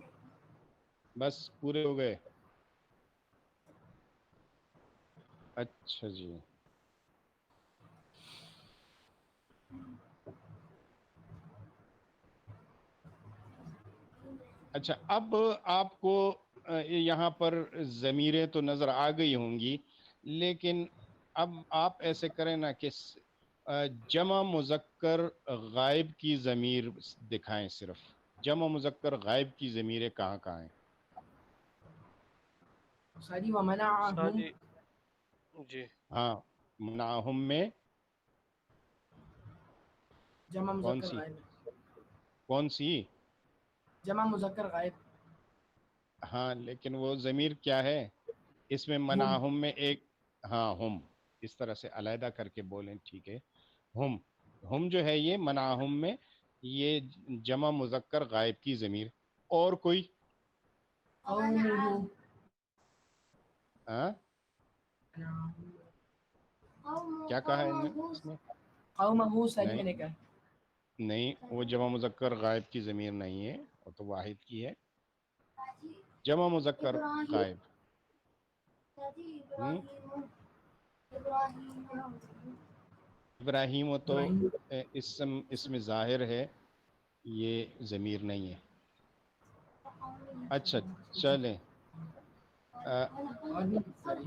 بس پورے ہو گئے. اچھا جی، اچھا اب آپ کو یہاں پر ضمیریں تو نظر آ گئی ہوں گی، لیکن اب آپ ایسے کریں نا کہ جمع مذکر غائب کی ضمیر دکھائیں صرف. جمع مذکر غائب کی ضمیریں کہاں کہاں ہیں؟ ساری استاد ومنعہم جی جی ہاں منعہم میں جمع کون مذکر سی غائب. کون سی؟ جمع مذکر غائب. ہاں لیکن وہ ضمیر کیا ہے اس میں؟ منعہم میں ایک، ہاں ہم، اس طرح سے علیحدہ کر کے بولیں، ٹھیک ہے. ہم جو ہے یہ منعہم میں یہ جمع مذکر غائب کی ضمیر. اور کوئی؟ قومہ ہاں کیا کہا ہے اس نے؟ قومہ ساری میں نہیں نے کہا. نہیں، وہ جمع مذکر غائب کی ضمیر نہیں ہے، وہ تو واحد کی ہے. جمع مذکر غائب. ابراہیم وہ تو اسم ظاہر ہے، یہ ضمیر نہیں ہے. اچھا چلیں. اور بھی ساری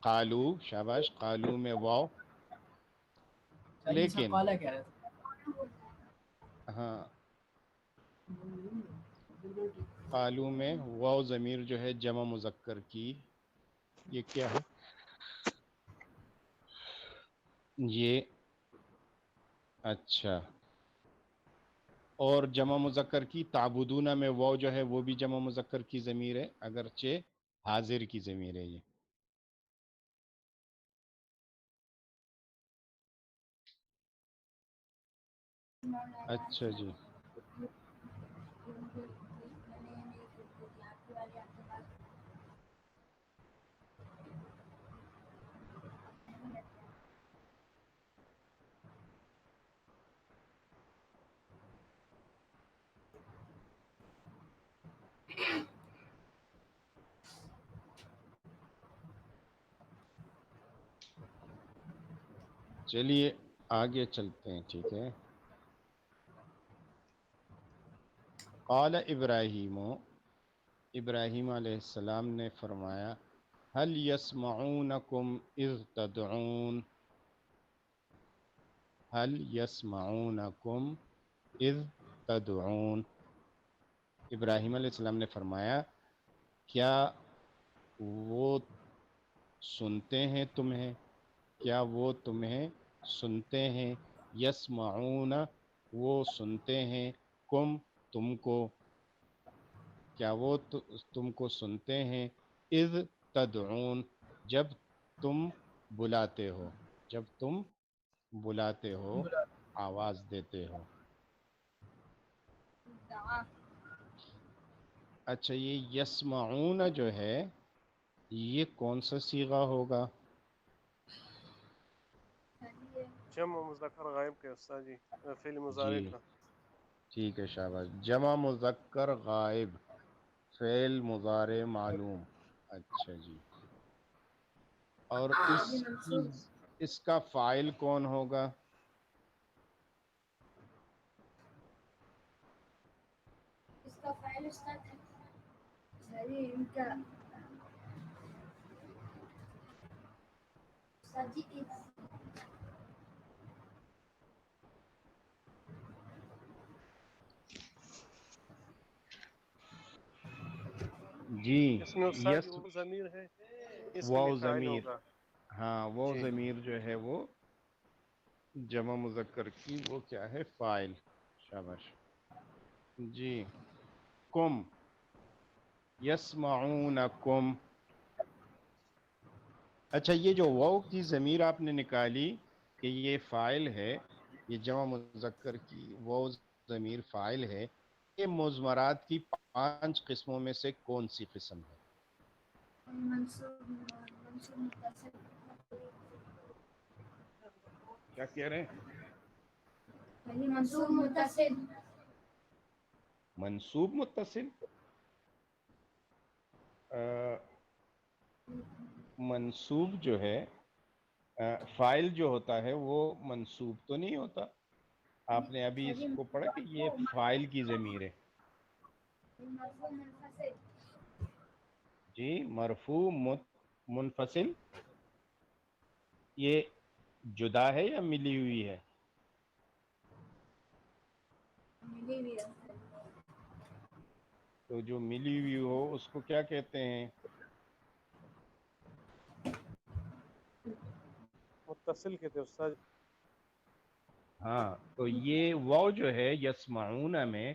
قالو، شاباش، قالو میں واو. ساری اچھا لیکن قالا کہہ رہا تھا. ہاں قالو میں واو ضمیر جو ہے جمع مذکر کی، یہ کیا ہے؟ یہ اچھا. اور جمع مذکر کی تعبدون میں واو جو ہے وہ بھی جمع مذکر کی ضمیر ہے، اگرچہ حاضر کی ضمیر ہے یہ. اچھا جی. چلیے آگے چلتے ہیں، ٹھیک ہے. قال ابراہیم، ابراہیم علیہ السلام نے فرمایا، هل يسمعونکم اذ تدعون، هل يسمعونکم اذ تدعون. ابراہیم علیہ السلام نے فرمایا کیا وہ سنتے ہیں تمہیں، کیا وہ تمہیں سنتے ہیں، یسمعون وہ سنتے ہیں، کم تم کو، کیا وہ تم کو سنتے ہیں، اذ تدعون جب تم بلاتے ہو، جب تم بلاتے ہو، آواز دیتے ہو. اچھا یہ یسمعون جو ہے یہ کون سا صیغہ ہوگا؟ جمع مذکر غائب کے استاد جی، فعل مضارع جی کا. ٹھیک ہے، شاباش. جمع مذکر غائب، فعل مضارع معلوم. اچھا جی. اور اس کا فاعل کون ہوگا؟ اس کا فائل استاد ساری ان کا سجی جی اس میں استاد یس جی وہ ضمیر ہے، اس میں واو فاعل ضمیر، ہوگا. ہاں واو جی ضمیر جو ہے وہ جمع مذکر کی وہ کیا ہے؟ فاعل. شاباش جی. کم، یسمعونکم. اچھا یہ جو واو کی ضمیر آپ نے نکالی کہ یہ فاعل ہے، یہ جمع مذکر کی واو ضمیر فاعل ہے، یہ مضمرات کی 5 قسموں میں سے کون سی قسم ہے؟ کیا کہہ رہے ہیں؟ منصوب متصل. منصوب متصل. منصوب جو ہے فاعل جو ہوتا ہے وہ منصوب تو نہیں ہوتا. آپ نے ابھی اس کو پڑھا کہ یہ فاعل کی ضمیر ہے. جی مرفوع منفصل، یہ جدا ہے یا ملی ہوئی ہے؟ ملی ہوئی ہے. تو جو ملی ہوئی ہو اس کو کیا کہتے ہیں؟ متصل کے تھے استاد. ہاں تو یہ واو جو ہے یسمعون میں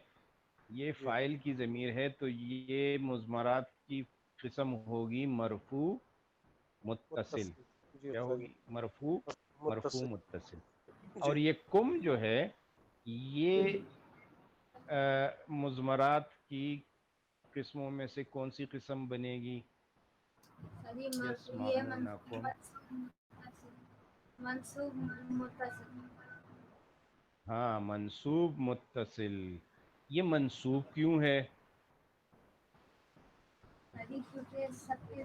یہ جی فاعل کی ضمیر ہے، تو یہ مضمرات کی قسم ہوگی مرفوع متصل. متصل. جی کیا استاد جی. ہوگی؟ مرفوع مرفوع متصل. متصل. جی اور یہ کم جو ہے یہ مضمرات کی قسموں میں سے کون سی قسم بنے گی؟ یسمعونکم. منصوب متصل. ہاں منصوب متصل. یہ منصوب کیوں ہے؟ کیونکہ سب کے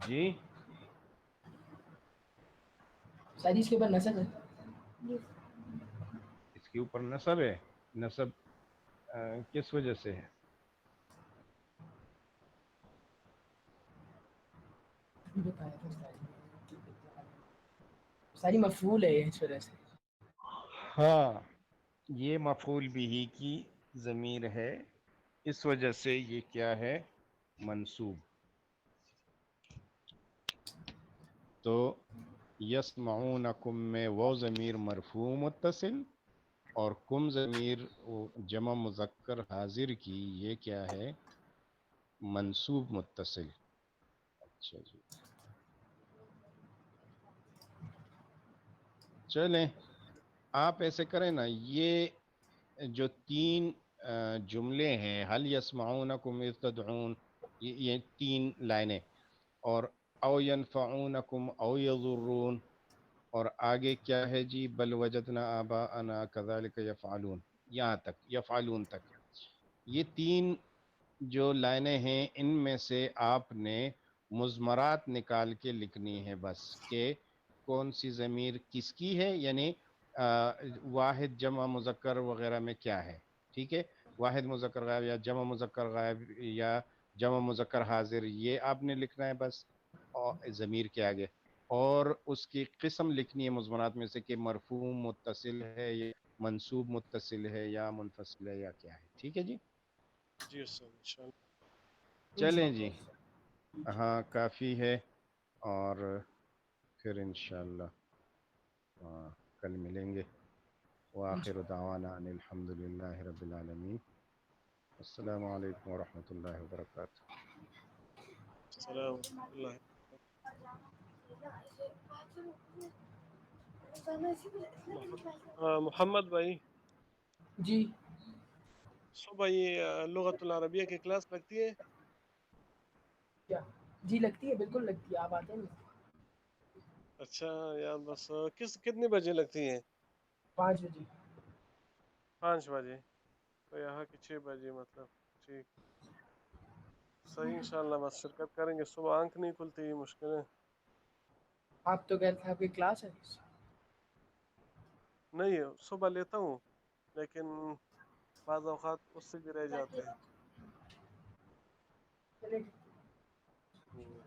جی شاید اس کے اوپر نصب ہے. اس کے اوپر نصب ہے. نصب کس وجہ سے ہے؟ ساری مفعول ہے اس وجہ سے. ہاں یہ مفعول بھی کی ضمیر ہے، اس وجہ سے یہ کیا ہے؟ منصوب. تو یسمعونکم میں وہ ضمیر مرفوع متصل اور کم ضمیر جمع مذکر حاضر کی یہ کیا ہے؟ منصوب متصل. اچھا جی چلیں آپ ایسے کریں نا، یہ جو تین جملے ہیں حل یسمعونکم اذ تدعون، یہ تین لائنیں، اور او ینفعونکم او یضرون، اور آگے کیا ہے جی بل وجدنا آباءنا کذالک یفعلون، یہاں تک یفعلون تک. یہ تین جو لائنیں ہیں ان میں سے آپ نے مضمرات نکال کے لکھنی ہے بس، کہ کون سی ضمیر کس کی ہے، یعنی واحد جمع مذکر وغیرہ میں کیا ہے. ٹھیک ہے، واحد مذکر غائب یا جمع مذکر غائب یا جمع مذکر حاضر، یہ آپ نے لکھنا ہے بس اور ضمیر کے آگے، اور اس کی قسم لکھنی ہے مضمرات میں سے کہ مرفوع متصل ہے یا منصوب متصل ہے یا منفصل ہے یا کیا ہے. ٹھیک ہے جی جی استاد انشاءاللہ. چلیں جی ہاں کافی ہے، اور پھر انشاءاللہ کل ملیں گے. وآخر دعوانا ان الحمد للہ رب العالمین. السلام علیکم ورحمۃ اللہ وبرکاتہ. السلام اللہ. محمد بھائی جی صبح یہ لغت العربیہ کی کلاس لگتی ہے؟ کیا؟ جی لگتی ہے، بالکل لگتی ہے. آپ آتے ہیں نا؟ اچھا یار بس کتنے بجے لگتی ہیں؟ 5 بجے. 5 بجے. تو یہاں کی 6 بجے مطلب. ٹھیک صحیح انشاءاللہ بس شرکت کریں گے. صبح آنکھ نہیں کھلتی، مشکل ہے. آپ تو کہہ رہے تھے آپ کی کلاس ہے. نہیں صبح لیتا ہوں لیکن بعض اوقات اس سے بھی رہ جاتے ہیں. چلے ہوں.